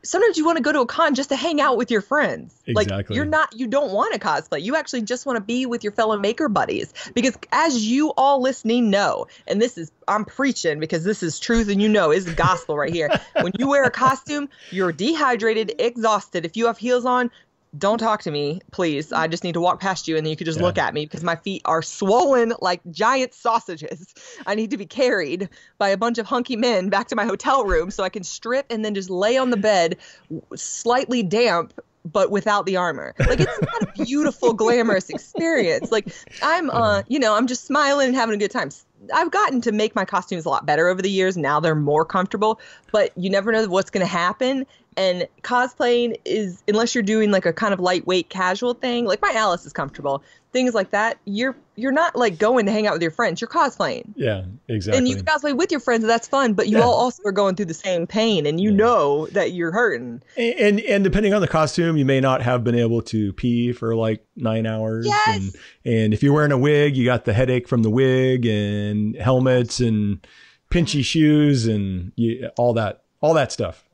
Speaker 2: sometimes you want to go to a con just to hang out with your friends. Exactly. Like, you don't want to cosplay. You actually just want to be with your fellow maker buddies. Because as you all listening know, and I'm preaching because this is truth and is gospel right here. When you wear a costume, you're dehydrated, exhausted. If you have heels on, don't talk to me, please. I just need to walk past you and then you could just look at me because my feet are swollen like giant sausages. I need to be carried by a bunch of hunky men back to my hotel room so I can strip and then just lay on the bed, slightly damp, but without the armor. Like, it's not a beautiful, glamorous experience. Like, I'm just smiling and having a good time. I've gotten to make my costumes a lot better over the years. Now they're more comfortable, but you never know what's going to happen. And cosplaying is, unless you're doing like a kind of lightweight casual thing, like my Alice is comfortable, things like that, you're not like going to hang out with your friends. You're cosplaying.
Speaker 3: Yeah, exactly.
Speaker 2: And you can cosplay with your friends, and that's fun, but you all also are going through the same pain, and you know that you're hurting.
Speaker 3: And depending on the costume, you may not have been able to pee for like 9 hours.
Speaker 2: Yes.
Speaker 3: And if you're wearing a wig, you got the headache from the wig and helmets and pinchy shoes and all that stuff.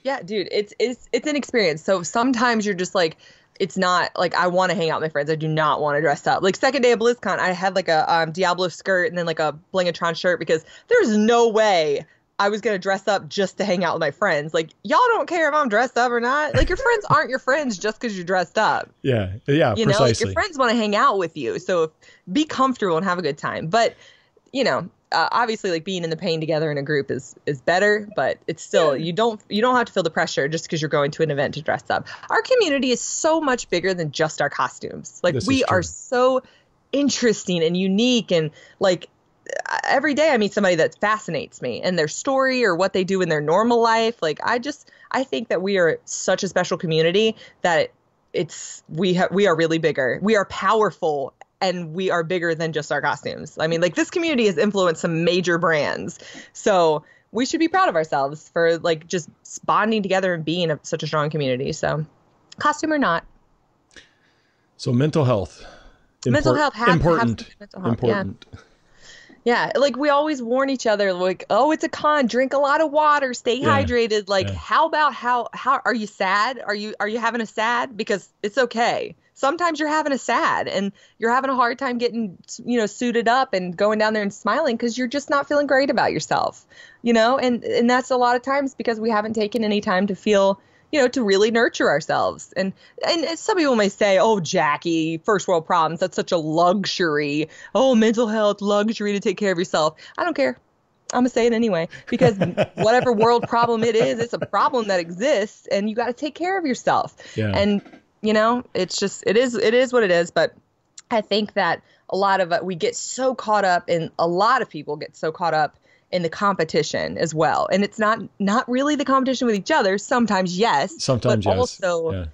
Speaker 2: Yeah, dude, it's an experience. So sometimes you're just like, it's not like I want to hang out with my friends. I do not want to dress up. Like, second day of BlizzCon, I had like a Diablo skirt and then like a Blingatron shirt because there's no way I was going to dress up just to hang out with my friends. Like, y'all don't care if I'm dressed up or not. Like, your friends aren't your friends just because you're dressed up.
Speaker 3: Yeah,
Speaker 2: precisely.
Speaker 3: Like,
Speaker 2: your friends want to hang out with you. So be comfortable and have a good time. But, obviously, like, being in the pain together in a group is better, but it's still, you don't have to feel the pressure just because you're going to an event to dress up. Our community is so much bigger than just our costumes. Like, we are so interesting and unique, and like every day I meet somebody that fascinates me and their story or what they do in their normal life. Like, I think that we are such a special community that we are really bigger. We are powerful. And we are bigger than just our costumes. I mean, like, this community has influenced some major brands. So we should be proud of ourselves for like just bonding together and being such a strong community. So costume or not.
Speaker 3: So mental health.
Speaker 1: mental health
Speaker 3: important.
Speaker 1: Mental health.
Speaker 3: Important.
Speaker 1: Yeah, like we always warn each other, like, oh, it's a con. Drink a lot of water. Stay hydrated. Like, how about how are you sad? Are you having a sad? Because it's okay. Sometimes you're having a sad and you're having a hard time getting, suited up and going down there and smiling because you're just not feeling great about yourself, and that's a lot of times because we haven't taken any time to feel, to really nurture ourselves. And some people may say, oh, Jackie, first world problems, that's such a luxury. Oh, mental health, luxury to take care of yourself. I don't care. I'm going to say it anyway, because whatever world problem it is, it's a problem that exists and you got to take care of yourself.
Speaker 3: Yeah.
Speaker 1: And, it's just, it is what it is. But I think that a lot of we get so caught up in, a lot of people get so caught up in the competition as well. And it's not really the competition with each other. Sometimes, yes.
Speaker 3: Sometimes,
Speaker 1: but
Speaker 3: yes.
Speaker 1: Also,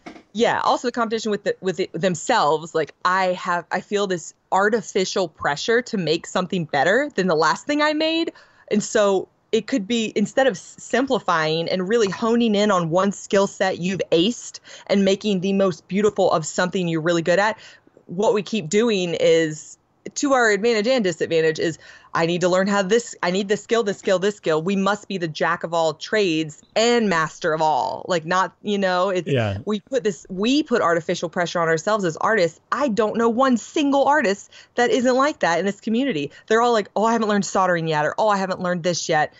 Speaker 1: also the competition with themselves. Like I feel this artificial pressure to make something better than the last thing I made. And so it could be, instead of simplifying and really honing in on one skill set you've aced and making the most beautiful of something you're really good at, what we keep doing is, to our advantage and disadvantage, is I need to learn how I need this skill. We must be the jack of all trades and master of all. Like, not, we put artificial pressure on ourselves as artists. I don't know one single artist that isn't like that in this community. They're all like, oh, I haven't learned soldering yet, or, oh, I haven't learned this yet.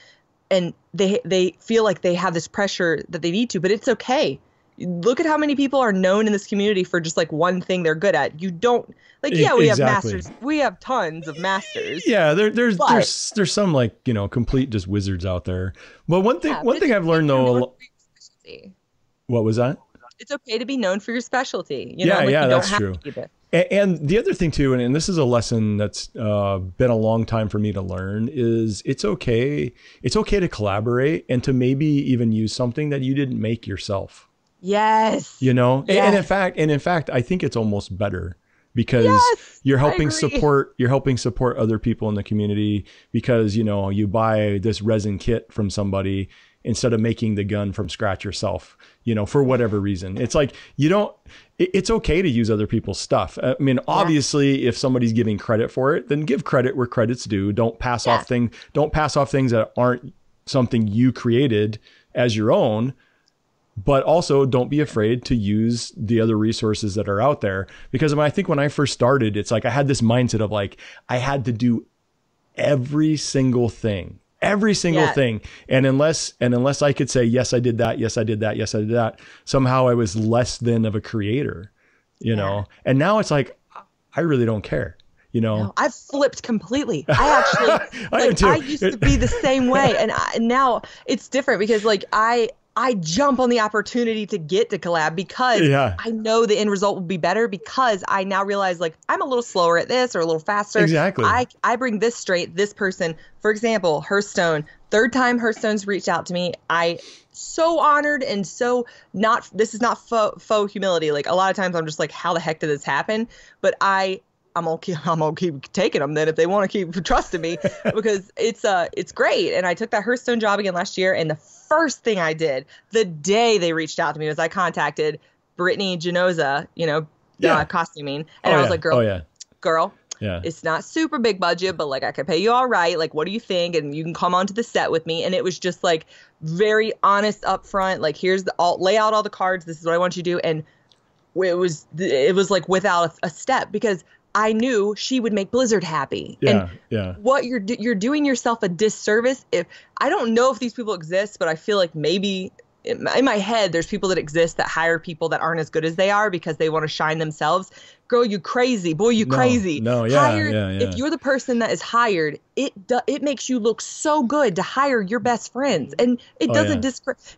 Speaker 1: And they feel like they have this pressure that they need to, but it's okay. Look at how many people are known in this community for just like one thing they're good at. You don't like, we have masters. We have tons of masters.
Speaker 3: Yeah. There's some like, complete just wizards out there. But one thing I've learned though. What was that?
Speaker 1: It's okay to be known for your specialty.
Speaker 3: That's true. And the other thing too, and this is a lesson that's been a long time for me to learn, is it's okay to collaborate and to maybe even use something that you didn't make yourself.
Speaker 1: Yes.
Speaker 3: Yes. And in fact, I think it's almost better because you're helping support other people in the community because, you buy this resin kit from somebody instead of making the gun from scratch yourself, for whatever reason. It's like, it's okay to use other people's stuff. I mean, obviously if somebody's giving credit for it, then give credit where credit's due. Don't pass off things that aren't something you created as your own. But also don't be afraid to use the other resources that are out there. Because I think when I first started, it's like I had this mindset of like, I had to do every single thing. And unless I could say, yes, I did that. Yes, I did that. Yes, I did that. Somehow I was less than of a creator, know? And now it's like, I really don't care.
Speaker 1: No, I've flipped completely. I actually, I used to be the same way. And now it's different because like I jump on the opportunity to get to collab because I know the end result will be better because I now realize like I'm a little slower at this or a little faster.
Speaker 3: Exactly.
Speaker 1: I bring this straight, this person, for example, Hearthstone, third time Hearthstone's reached out to me. I so honored and so this is not faux humility. Like a lot of times I'm just like, how the heck did this happen? But I'm gonna keep taking them then if they want to keep trusting me because it's great. And I took that Hearthstone job again last year, and the first thing I did the day they reached out to me was I contacted Brittany Genoza, costuming, and I was like, girl, it's not super big budget, but like I could pay you all right. Like, what do you think? And you can come onto the set with me. And it was just like very honest upfront. Like, here's lay out all the cards. This is what I want you to do. And it was like without a step because I knew she would make Blizzard happy. What you're doing yourself a disservice. If I don't know if these people exist, but I feel like maybe in my head, there's people that exist that hire people that aren't as good as they are because they want to shine themselves. Girl, you crazy. Boy, you crazy.
Speaker 3: No,
Speaker 1: If you're the person that is hired, it makes you look so good to hire your best friends. And it doesn't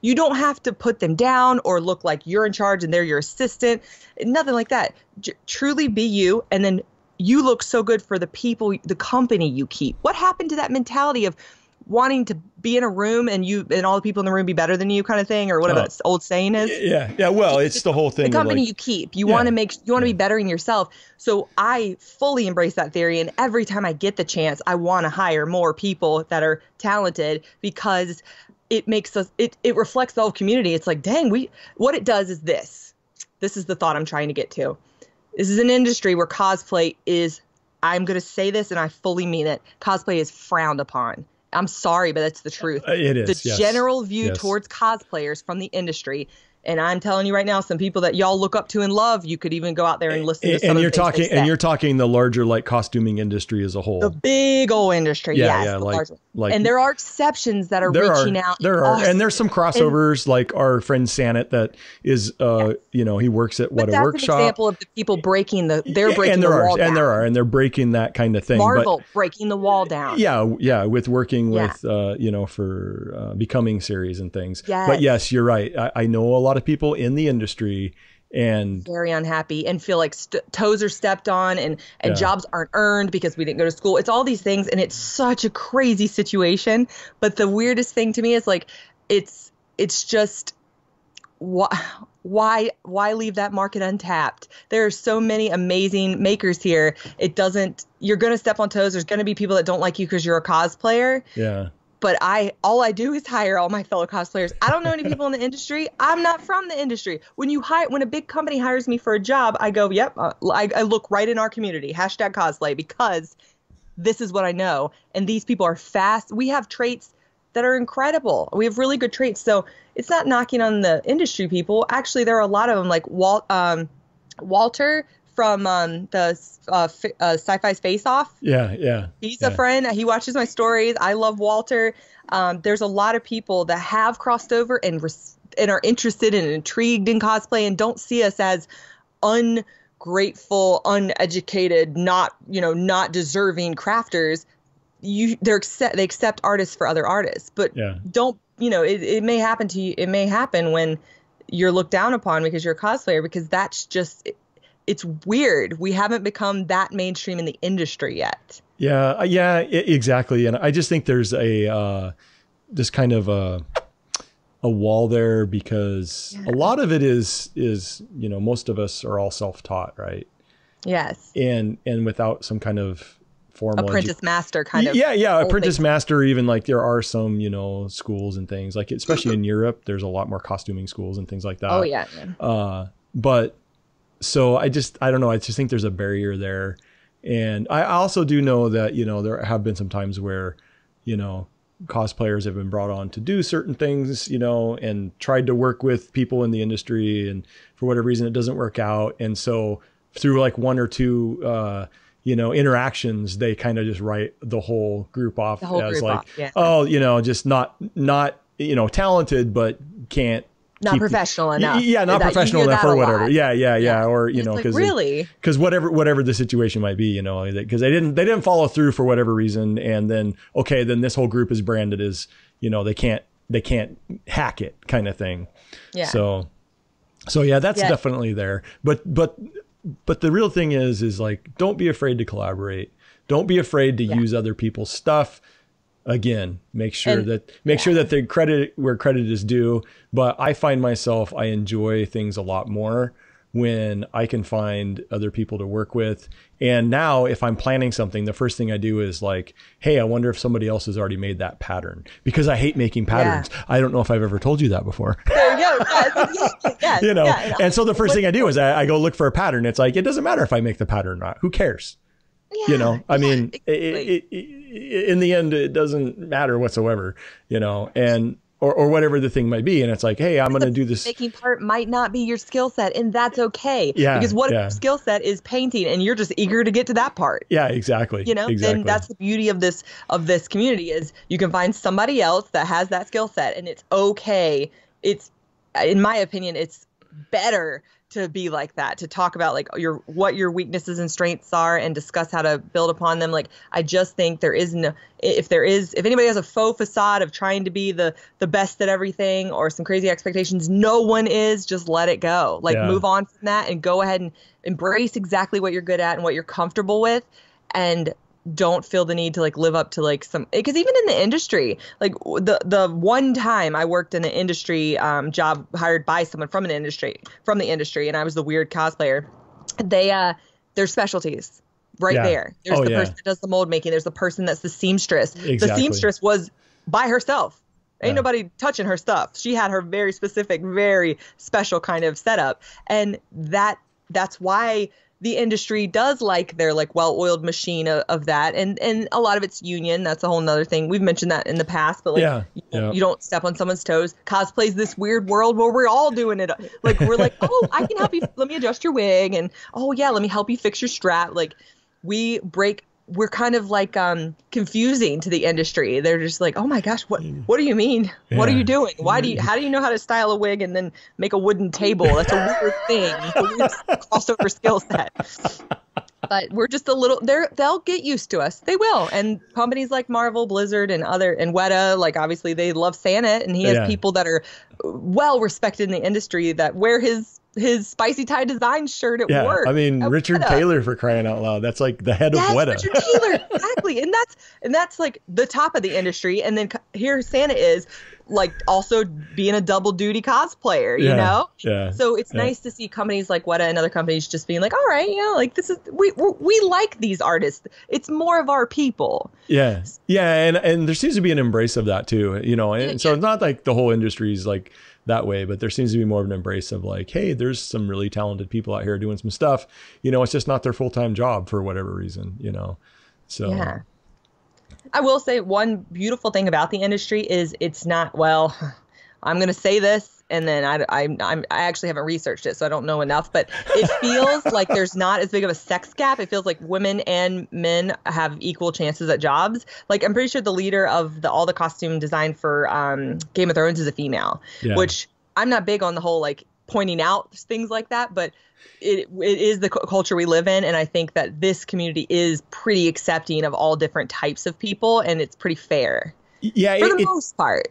Speaker 1: you don't have to put them down or look like you're in charge and they're your assistant. Nothing like that. Truly be you. And then you look so good for the people, the company you keep. What happened to that mentality of wanting to be in a room and all the people in the room be better than you kind of thing, or whatever that old saying is?
Speaker 3: Yeah. Well, it's the whole thing.
Speaker 1: The company you keep, you want to be bettering yourself. So I fully embrace that theory. And every time I get the chance, I want to hire more people that are talented because it makes us, it reflects the whole community. It's like, dang, what it does is this is the thought I'm trying to get to. This is an industry where cosplay is, I'm going to say this and I fully mean it, cosplay is frowned upon. I'm sorry, but that's the truth.
Speaker 3: It is.
Speaker 1: The general view towards cosplayers from the industry. And I'm telling you right now, some people that y'all look up to and love, you could even go out there and listen to some of the things they say.
Speaker 3: And you're talking the larger like costuming industry as a whole.
Speaker 1: The big old industry, yes. Like, and there are exceptions that are reaching out.
Speaker 3: There are, and there's some crossovers, like our friend Sanet that is, you know, he works at a workshop.
Speaker 1: That's an example of the people breaking the wall down.
Speaker 3: And they're breaking that kind of thing.
Speaker 1: Marvel breaking the wall down.
Speaker 3: Yeah, with working with, you know, for becoming series and things.
Speaker 1: Yes.
Speaker 3: But yes, you're right. I know a lot of people in the industry and
Speaker 1: very unhappy and feel like toes are stepped on and jobs aren't earned because we didn't go to school. It's all these things, and it's such a crazy situation. But the weirdest thing to me is like, it's just why leave that market untapped? There are so many amazing makers here. You're going to step on toes. There's going to be people that don't like you because you're a cosplayer.
Speaker 3: Yeah.
Speaker 1: But all I do is hire all my fellow cosplayers. I don't know any people in the industry. I'm not from the industry. When a big company hires me for a job, I go, yep. I look right in our community, #cosplay, because this is what I know. And these people are fast. We have traits that are incredible. We have really good traits. So it's not knocking on the industry people. Actually, there are a lot of them, like Walter from the Sci-Fi's Face Off.
Speaker 3: Yeah.
Speaker 1: He's a friend. He watches my stories. I love Walter. There's a lot of people that have crossed over and are interested and intrigued in cosplay and don't see us as ungrateful, uneducated, not deserving crafters. They accept artists for other artists, but don't, it may happen to you. It may happen when you're looked down upon because you're a cosplayer, because that's just, it's weird. We haven't become that mainstream in the industry yet.
Speaker 3: Yeah, exactly. And I just think there's this kind of a wall there, because a lot of it is, most of us are all self-taught, right?
Speaker 1: Yes.
Speaker 3: And without some kind of formal
Speaker 1: apprentice master kind of.
Speaker 3: Yeah. Apprentice master, even like there are some, schools and things like, especially in Europe, there's a lot more costuming schools and things like that.
Speaker 1: Oh yeah.
Speaker 3: But so I don't know. I just think there's a barrier there. And I also do know that, there have been some times where, cosplayers have been brought on to do certain things, and tried to work with people in the industry, and for whatever reason, it doesn't work out. And so through like one or two, interactions, they kind of just write the whole group off as like, just not, talented, but can't.
Speaker 1: Not professional enough.
Speaker 3: Yeah, not professional enough or whatever. Yeah. Or, because
Speaker 1: really,
Speaker 3: because whatever the situation might be, because they didn't follow through for whatever reason. And then, then this whole group is branded as, they can't hack it kind of thing. Yeah. So yeah, that's definitely there. But the real thing is like, don't be afraid to collaborate. Don't be afraid to use other people's stuff. Again, make sure that the credit where credit is due. But I find myself, I enjoy things a lot more when I can find other people to work with. And now if I'm planning something, the first thing I do is like, hey, I wonder if somebody else has already made that pattern, because I hate making patterns. Yeah. I don't know if I've ever told you that before.
Speaker 1: There you go. Yes.
Speaker 3: And so the first thing I do is I go look for a pattern. It's like, it doesn't matter if I make the pattern or not. Who cares? I mean, in the end, it doesn't matter whatsoever, and or whatever the thing might be. And it's like, hey, I'm going to do this.
Speaker 1: Making part might not be your skill set, and that's okay. Yeah, because what if your skill set is painting and you're just eager to get to that part?
Speaker 3: Yeah, exactly.
Speaker 1: Then that's the beauty of this community, is you can find somebody else that has that skill set, and it's okay. It's, in my opinion, it's better to be like that, to talk about like what your weaknesses and strengths are and discuss how to build upon them. Like, I just think if anybody has a faux facade of trying to be the best at everything or some crazy expectations, no one is. Just let it go. Like, move on from that and go ahead and embrace exactly what you're good at and what you're comfortable with, and don't feel the need to like live up to like some, because even in the industry, like the one time I worked in an industry job hired by someone from the industry, and I was the weird cosplayer. There's specialties right there. There's the person that does the mold making. There's the person that's the seamstress. Exactly. The seamstress was by herself. Ain't nobody touching her stuff. She had her very specific, very special kind of setup. And that's why the industry does like their like well-oiled machine of that, and a lot of it's union. That's a whole nother thing. We've mentioned that in the past, but like you don't step on someone's toes. Cosplay's this weird world where we're all doing it. Like we're like, oh, I can help you. Let me adjust your wig, and oh yeah, let me help you fix your strap. Like we're kind of like confusing to the industry. They're just like, oh my gosh, what do you mean? Yeah. What are you doing? How do you know how to style a wig and then make a wooden table? That's a weird thing. It's a weird crossover skill set. But we're just a little, they'll get used to us. They will. And companies like Marvel, Blizzard, and Weta, like obviously they love Santa, and he has people that are well respected in the industry that wear his spicy tie design shirt at work.
Speaker 3: I mean, Richard Taylor, for crying out loud. That's like the head of Weta.
Speaker 1: Richard Taylor, exactly. And that's like the top of the industry. And then here Santa is like also being a double duty cosplayer, you know?
Speaker 3: Yeah.
Speaker 1: So it's nice to see companies like Weta and other companies just being like, all right, like this is, we like these artists. It's more of our people.
Speaker 3: Yeah. Yeah. And there seems to be an embrace of that too, you know? And so it's not like the whole industry is like that way, but there seems to be more of an embrace of like, hey, there's some really talented people out here doing some stuff, you know, it's just not their full-time job for whatever reason, you know? So
Speaker 1: yeah. I will say one beautiful thing about the industry is it's not, well, I'm going to say this, and then I actually haven't researched it, so I don't know enough, but it feels like there's not as big of a sex gap. It feels like women and men have equal chances at jobs. Like I'm pretty sure the leader of all the costume design for Game of Thrones is a female, which I'm not big on the whole like pointing out things like that, but it is the culture we live in, and I think that this community is pretty accepting of all different types of people, and it's pretty fair.
Speaker 3: Yeah,
Speaker 1: for the most part.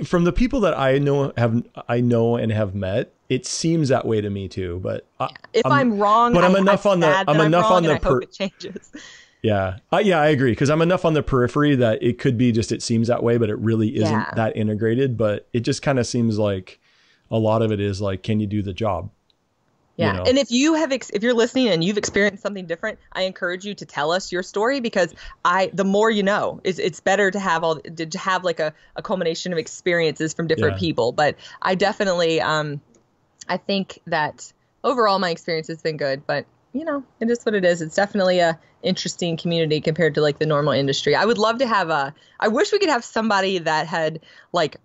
Speaker 3: From the people that I know and have met, it seems that way to me too. But
Speaker 1: if I'm wrong,
Speaker 3: but I'm enough on the
Speaker 1: I hope it changes.
Speaker 3: Yeah, I agree, because I'm enough on the periphery that it could be just it seems that way, but it really isn't that integrated. But it just kind of seems like a lot of it is like, can you do the job?
Speaker 1: Yeah. You know? And if you're listening and you've experienced something different, I encourage you to tell us your story, because the more you know, it's better to have like a culmination of experiences from different people. But I definitely, I think that overall my experience has been good, but you know, it is what it is. It's definitely a interesting community compared to like the normal industry. I would love to have I wish we could have somebody that had like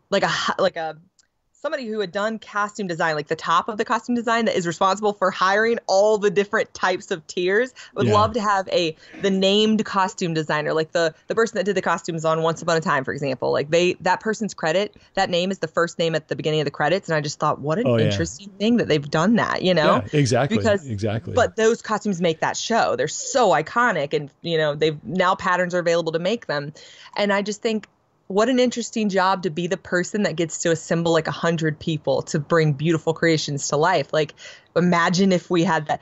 Speaker 1: somebody who had done costume design, like the top of the costume design, that is responsible for hiring all the different types of tiers. I would love to have the named costume designer, like the person that did the costumes on Once Upon a Time, for example. Like that person's credit, that name is the first name at the beginning of the credits. And I just thought, what an interesting thing that they've done that, you know?
Speaker 3: Yeah, exactly.
Speaker 1: But those costumes make that show. They're so iconic, and you know, now patterns are available to make them. And I just think, what an interesting job to be the person that gets to assemble like 100 people to bring beautiful creations to life. Like, imagine if we had that.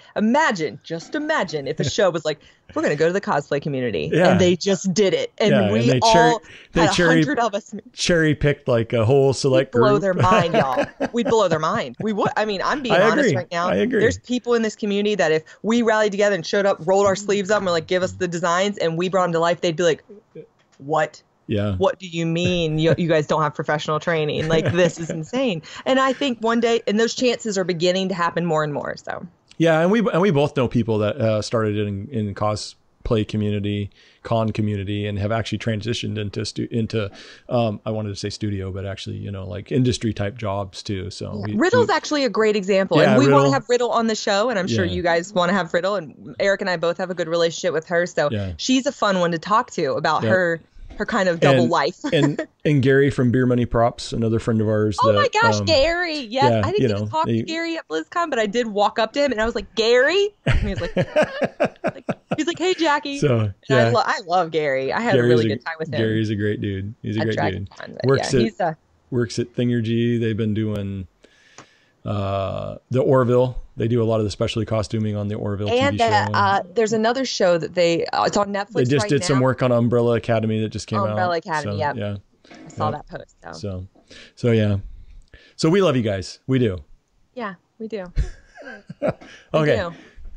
Speaker 1: Just imagine if a show was like, we're going to go to the cosplay community, and they just did it. And we all had 100 of us.
Speaker 3: Cherry picked like a whole select group.
Speaker 1: We'd blow their mind, y'all. We'd blow their mind. We would. I mean, I'm being honest right now.
Speaker 3: I agree.
Speaker 1: There's people in this community that if we rallied together and showed up, rolled our sleeves up, and were like, give us the designs, and we brought them to life, they'd be like, what?
Speaker 3: Yeah.
Speaker 1: What do you mean you guys don't have professional training? Like, this is insane. And I think one day, and those chances are beginning to happen more and more. So
Speaker 3: yeah, and we both know people that started in cosplay community, con community, and have actually transitioned into I wanted to say studio, but actually, you know, like industry type jobs too. So
Speaker 1: Riddle's actually a great example, and we want to have Riddle on the show, and I'm sure you guys want to have Riddle, and Eric and I both have a good relationship with her, so she's a fun one to talk to about her kind of double life.
Speaker 3: and Gary from Beer Money Props, another friend of ours.
Speaker 1: Oh my gosh, Gary. Yes. I didn't get to talk to Gary at BlizzCon, but I did walk up to him and I was like, Gary? And he was like, he's like, hey, Jackie. So I love Gary. I had a really good time with him.
Speaker 3: Gary's a great dude. He's a great dude. Works at Thingergy. They've been doing the Orville. They do a lot of the specialty costuming on the Orville TV show.
Speaker 1: And there's another show that it's on Netflix.
Speaker 3: They just did some work on Umbrella Academy that just came out.
Speaker 1: Umbrella Academy,
Speaker 3: so,
Speaker 1: yeah. I saw that post.
Speaker 3: So yeah. So we love you guys. We do.
Speaker 1: Yeah, we do.
Speaker 3: Okay.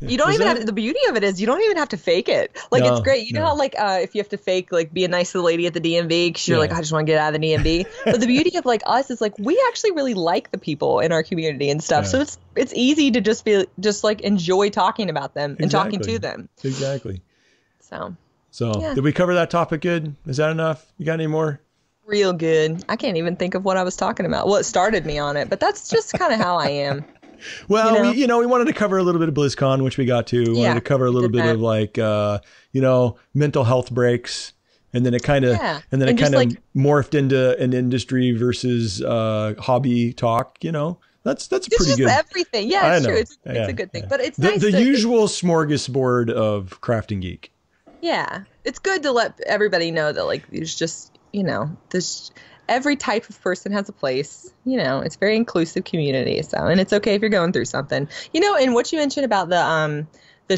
Speaker 2: You don't even have, the beauty of it is you don't even have to fake it. Like, it's great. You know how, like, if you have to fake, like, be a nice to the lady at the DMV because you're like, I just want to get out of the DMV. But the beauty of, like, us is, like, we actually really like the people in our community and stuff. So it's easy to just be, just, like, enjoy talking about them and talking to them.
Speaker 3: Exactly.
Speaker 2: So
Speaker 3: did we cover that topic good? Is that enough? You got any more?
Speaker 2: Real good. I can't even think of what I was talking about. Well, it started me on it, but that's just kind of how I am.
Speaker 3: Well, we wanted to cover a little bit of BlizzCon, which we got to. We wanted to cover a little bit of like, mental health breaks, and then it kind of, morphed into an industry versus hobby talk. That's pretty good.
Speaker 2: Everything, it's true. It's a good thing, but it's nice.
Speaker 3: The usual smorgasbord of Crafting Geek.
Speaker 2: Yeah, it's good to let everybody know that, like, there's just, this every type of person has a place. It's a very inclusive community. So, and it's okay if you're going through something. And what you mentioned about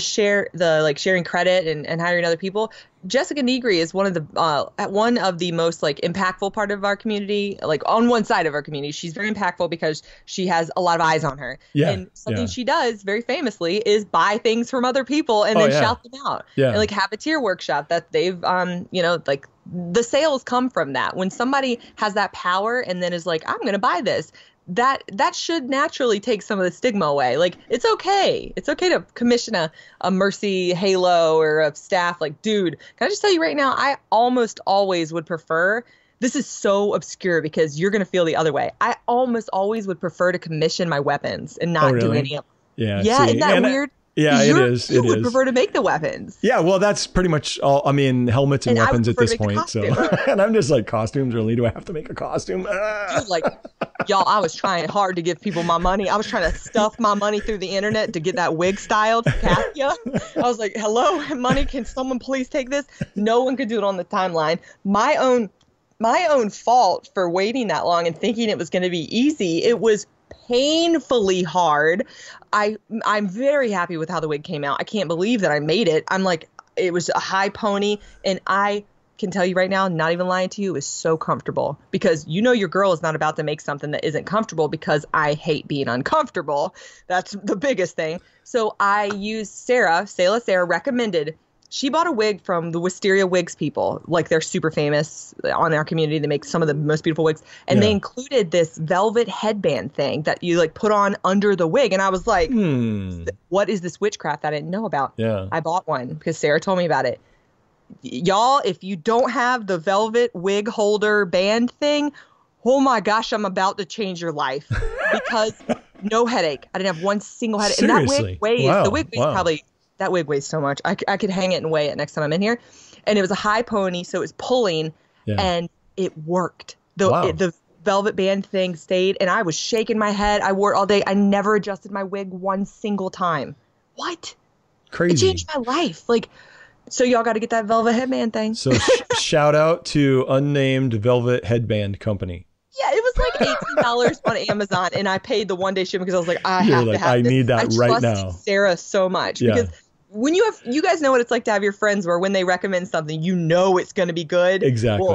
Speaker 2: sharing credit and hiring other people. Jessica Negri is one of the most, like, impactful part of our community. Like, on one side of our community, she's very impactful because she has a lot of eyes on her. Yeah, and something she does very famously is buy things from other people and then shout them out. Yeah. And, like, have a tier workshop that they've, like, the sales come from that. When somebody has that power and then is like, I'm going to buy this, that should naturally take some of the stigma away. Like, it's okay. It's okay to commission a Mercy Halo or a staff. Like, dude, can I just tell you right now, I almost always would prefer, this is so obscure because you're going to feel the other way. I almost always would prefer to commission my weapons and not do any of them.
Speaker 3: Yeah.
Speaker 2: Yeah. Isn't that weird?
Speaker 3: Yeah, it is.
Speaker 2: You would prefer to make the weapons.
Speaker 3: Yeah, well, that's pretty much all. I mean, helmets and weapons at this point. So, and I'm just like, costumes? Really? Do I have to make a costume?
Speaker 2: Dude, like, y'all, I was trying hard to give people my money. I was trying to stuff my money through the internet to get that wig styled for Cassia. I was like, hello, money, can someone please take this? No one could do it on the timeline. My own fault for waiting that long and thinking it was going to be easy. It was painfully hard. I'm very happy with how the wig came out. I can't believe that I made it. I'm like, it was a high pony, and I can tell you right now, not even lying to you, it was so comfortable, because your girl is not about to make something that isn't comfortable, because I hate being uncomfortable. That's the biggest thing. So I used Sarah recommended. She bought a wig from the Wisteria Wigs people. Like, they're super famous on our community. They make some of the most beautiful wigs. And they included this velvet headband thing that you, like, put on under the wig. And I was like, what is this witchcraft I didn't know about? Yeah. I bought one because Sarah told me about it. Y'all, if you don't have the velvet wig holder band thing, oh my gosh, I'm about to change your life. Because no headache. I didn't have one single headache.
Speaker 3: Seriously?
Speaker 2: And that wig weighs, the wig weighs probably... That wig weighs so much. I could hang it and weigh it next time I'm in here. And it was a high pony, so it was pulling, and it worked. The velvet band thing stayed, and I was shaking my head. I wore it all day. I never adjusted my wig one single time. What?
Speaker 3: Crazy.
Speaker 2: It changed my life. Like, so y'all got to get that velvet headband thing.
Speaker 3: So shout out to unnamed velvet headband company.
Speaker 2: Yeah, it was like $18 on Amazon, and I paid the one-day shipping because I was like, I have to have
Speaker 3: I
Speaker 2: this.
Speaker 3: need that right now. I trusted
Speaker 2: Sarah so much because when you guys know what it's like to have your friends where when they recommend something, it's going to be good.
Speaker 3: Exactly.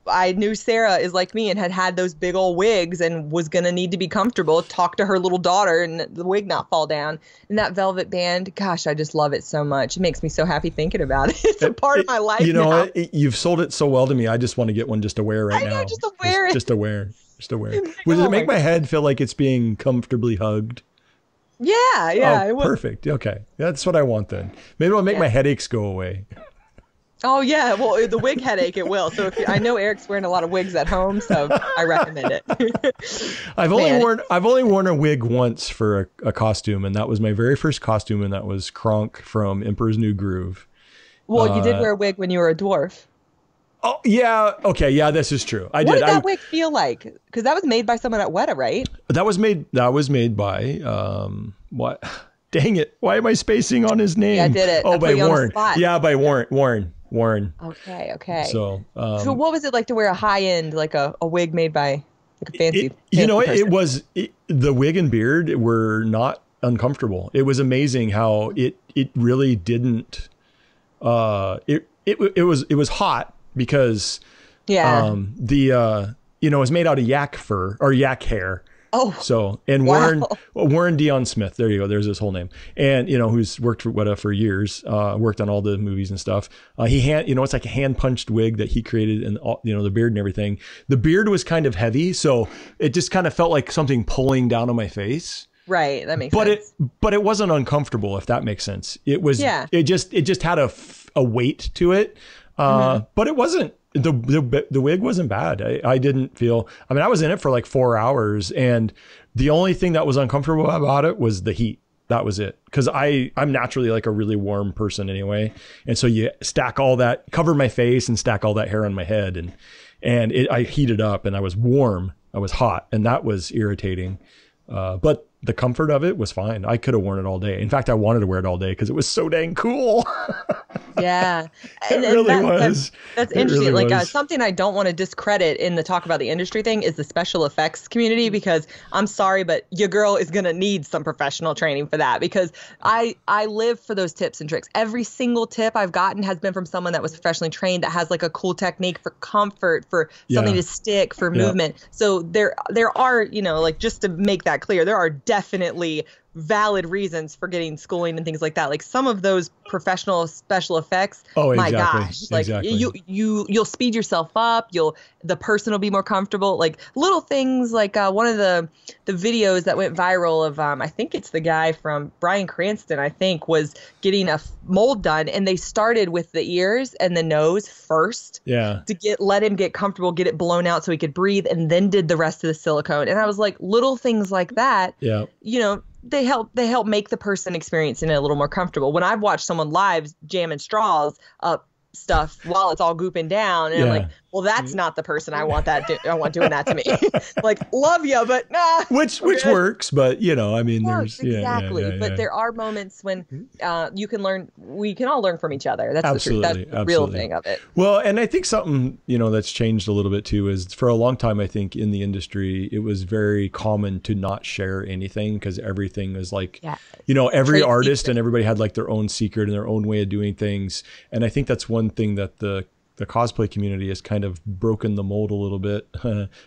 Speaker 2: Well, I knew Sarah is like me and had those big old wigs and was going to need to be comfortable, talk to her little daughter and the wig not fall down. And that velvet band, gosh, I just love it so much. It makes me so happy thinking about it. It's a part of my life now.
Speaker 3: You've sold it so well to me. I just want to get one just to wear now.
Speaker 2: I know, just to wear it.
Speaker 3: Just to wear. Would it make my head feel like it's being comfortably hugged?
Speaker 2: Yeah.
Speaker 3: Oh, perfect. Okay. That's what I want then. Maybe it'll make my headaches go away.
Speaker 2: Oh, yeah. Well, the wig headache, it will. So I know Eric's wearing a lot of wigs at home, so I recommend it.
Speaker 3: I've only worn a wig once for a costume, and that was my very first costume, and that was Kronk from Emperor's New Groove.
Speaker 2: Well, you did wear a wig when you were a dwarf.
Speaker 3: Oh, yeah. Okay. Yeah, this is true.
Speaker 2: What did that wig feel like? Because that was made by someone at Weta, right?
Speaker 3: That was made by, what? Dang it. Why am I spacing on his name?
Speaker 2: Yeah, I did it.
Speaker 3: Oh, by Warren. Yeah, by Warren.
Speaker 2: Okay.
Speaker 3: So
Speaker 2: what was it like to wear a high end, like a wig made by like a fancy
Speaker 3: person? The wig and beard were not uncomfortable. It was amazing how it really didn't, it was hot. Because it was made out of yak fur or yak hair,
Speaker 1: Oh,
Speaker 3: so, and
Speaker 1: wow.
Speaker 3: Warren Dion Smith, there you go. There's his whole name. And, who's worked for Weta for years, worked on all the movies and stuff. It's like a hand punched wig that he created, and the beard and everything. The beard was kind of heavy. So it just kind of felt like something pulling down on my face.
Speaker 1: Right. That makes sense.
Speaker 3: But it wasn't uncomfortable, if that makes sense. It was, it just had a weight to it. But it wasn't, the wig wasn't bad. I didn't feel, I was in it for like 4 hours, and the only thing that was uncomfortable about it was the heat. That was it. Cause I'm naturally like a really warm person anyway. And so you stack all that, cover my face and stack all that hair on my head, and I heated up, and I was warm. I was hot, and that was irritating. But the comfort of it was fine. I could have worn it all day. In fact, I wanted to wear it all day because it was so dang cool.
Speaker 1: Yeah.
Speaker 3: It really was.
Speaker 1: That's interesting. Really like something I don't want to discredit in the talk about the industry thing is the special effects community, because I'm sorry, but your girl is going to need some professional training for that, because I live for those tips and tricks. Every single tip I've gotten has been from someone that was professionally trained, that has like a cool technique for comfort, for something to stick, for movement. So there are, like, just to make that clear, there are definitely valid reasons for getting schooling and things like that. Like some of those professional special effects, my gosh, like you'll speed yourself up. The person will be more comfortable. Like little things like one of the videos that went viral of, I think it's the guy from Bryan Cranston, I think, was getting a mold done, and they started with the ears and the nose first to let him get comfortable, get it blown out so he could breathe, and then did the rest of the silicone. And I was like, little things like that, they help make the person experiencing it a little more comfortable. When I've watched someone live jamming straws up stuff while it's all gooping down, and I'm like, well, that's not the person I want doing that to me. Like, love you, but nah.
Speaker 3: Which works, but there's
Speaker 1: exactly. But there are moments when you can learn. We can all learn from each other. That's the truth. That's the real thing of it.
Speaker 3: Well, and I think something that's changed a little bit too is, for a long time, I think in the industry it was very common to not share anything, because everything was like, every artist and everybody had like their own secret and their own way of doing things. And I think that's one thing that the cosplay community has kind of broken the mold a little bit,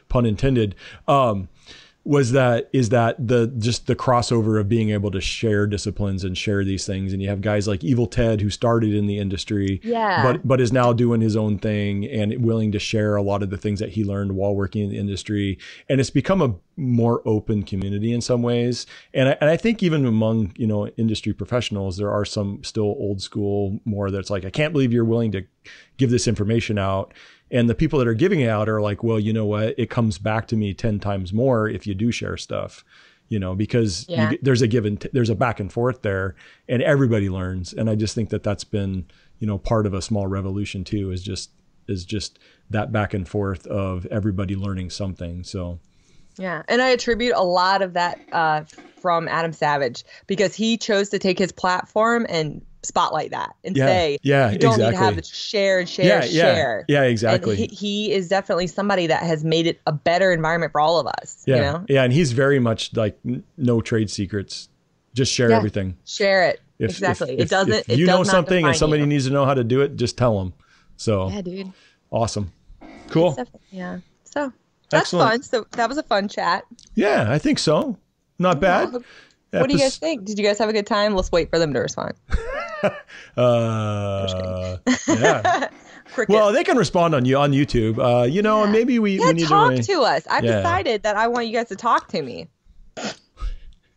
Speaker 3: pun intended, is that the crossover of being able to share disciplines and share these things. And you have guys like Evil Ted, who started in the industry, but is now doing his own thing and willing to share a lot of the things that he learned while working in the industry. And it's become a more open community in some ways. And I think even among, industry professionals, there are some still old school more that's like, I can't believe you're willing to give this information out. And the people that are giving it out are like, well, you know what? It comes back to me 10 times more if you do share stuff, because there's there's a back and forth there, and everybody learns. And I just think that that's been, part of a small revolution too, is just that back and forth of everybody learning something. So.
Speaker 1: Yeah. And I attribute a lot of that from Adam Savage, because he chose to take his platform and spotlight that and say, you don't need to have it share.
Speaker 3: Yeah, exactly.
Speaker 1: And he is definitely somebody that has made it a better environment for all of us.
Speaker 3: Yeah. And he's very much like no trade secrets. Just share everything.
Speaker 1: Share it. Exactly.
Speaker 3: If you know something and somebody needs to know how to do it, just tell them. So
Speaker 1: yeah, dude.
Speaker 3: Awesome. Cool.
Speaker 1: Yeah. So that's
Speaker 3: excellent.
Speaker 1: Fun. So that was a fun chat.
Speaker 3: Yeah, I think so. Not bad.
Speaker 1: What do you guys think? Did you guys have a good time? Let's wait for them to respond.
Speaker 3: Yeah. Well, they can respond on YouTube. And maybe we need
Speaker 1: talk to us. I've decided that I want you guys to talk to me.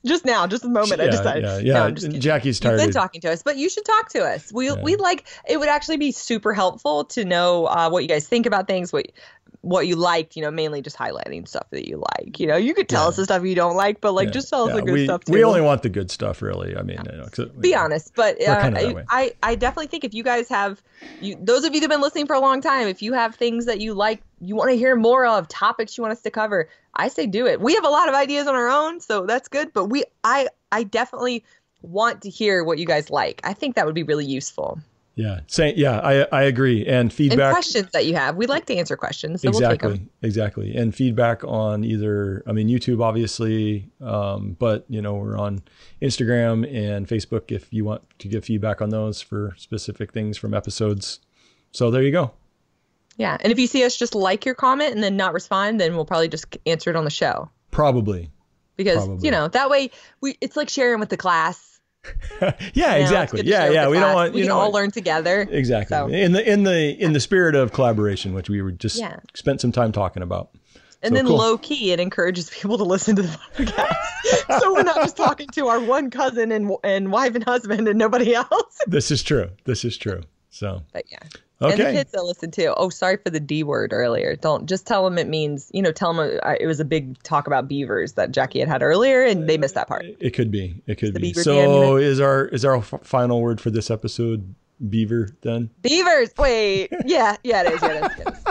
Speaker 1: Just now, just a moment, I decided.
Speaker 3: Yeah.
Speaker 1: No, I'm just kidding.
Speaker 3: Jackie's tired.
Speaker 1: You've been talking to us, but you should talk to us. We like, it would actually be super helpful to know what you guys think about things, what you liked, mainly just highlighting stuff that you like. You could tell us the stuff you don't like, but just tell us the good stuff too.
Speaker 3: We only want the good stuff, really. I mean,
Speaker 1: be honest, but I definitely think if you guys have, those of you that have been listening for a long time, if you have things that you like, you want to hear more of, topics you want us to cover, I say do it. We have a lot of ideas on our own, so that's good. But I definitely want to hear what you guys like. I think that would be really useful.
Speaker 3: Yeah. I agree. And feedback.
Speaker 1: And questions that you have. We like to answer questions. So
Speaker 3: exactly.
Speaker 1: We'll take them.
Speaker 3: Exactly. And feedback on YouTube, obviously. But, we're on Instagram and Facebook if you want to give feedback on those for specific things from episodes. So there you go.
Speaker 1: Yeah. And if you see us just like your comment and then not respond, then we'll probably just answer it on the show.
Speaker 3: Probably.
Speaker 1: because that way it's like sharing with the class.
Speaker 3: Yeah, exactly. Yeah. We don't want
Speaker 1: we can all learn together.
Speaker 3: Exactly. So. In the spirit of collaboration, which we were just spent some time talking about.
Speaker 1: And then low key, it encourages people to listen to the podcast. So we're not just talking to our one cousin and wife and husband and nobody else.
Speaker 3: This is true. So. But
Speaker 1: yeah. Okay. And the kids will listen too. Oh, sorry for the D word earlier. Don't just tell them it means, tell them it was a big talk about beavers that Jackie had earlier and they missed that part.
Speaker 3: It could be. So is our final word for this episode beaver then?
Speaker 1: Beavers. Wait. Yeah, it is.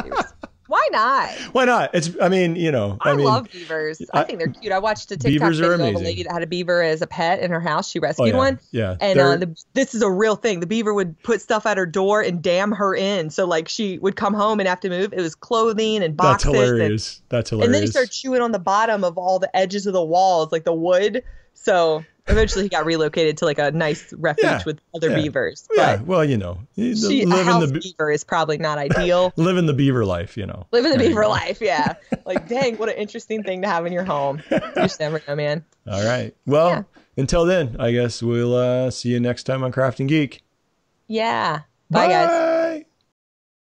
Speaker 1: Beavers. Why not?
Speaker 3: Why not? I
Speaker 1: love beavers. I think they're cute. I watched a TikTok video of a lady that had a beaver as a pet in her house. She rescued one.
Speaker 3: Yeah.
Speaker 1: And this is a real thing. The beaver would put stuff at her door and dam her in. So like she would come home and have to move. It was clothing and boxes.
Speaker 3: That's hilarious.
Speaker 1: And then he started chewing on the bottom of all the edges of the walls, like the wood. So eventually he got relocated to like a nice refuge with other beavers.
Speaker 3: Yeah,
Speaker 1: but
Speaker 3: well,
Speaker 1: a house beaver is probably not ideal.
Speaker 3: Living the beaver life,
Speaker 1: Living the beaver life, yeah. Like, dang, what an interesting thing to have in your home. You just never know, man.
Speaker 3: All right. Well, until then, I guess we'll see you next time on Craft and Geek.
Speaker 1: Yeah. Bye, guys.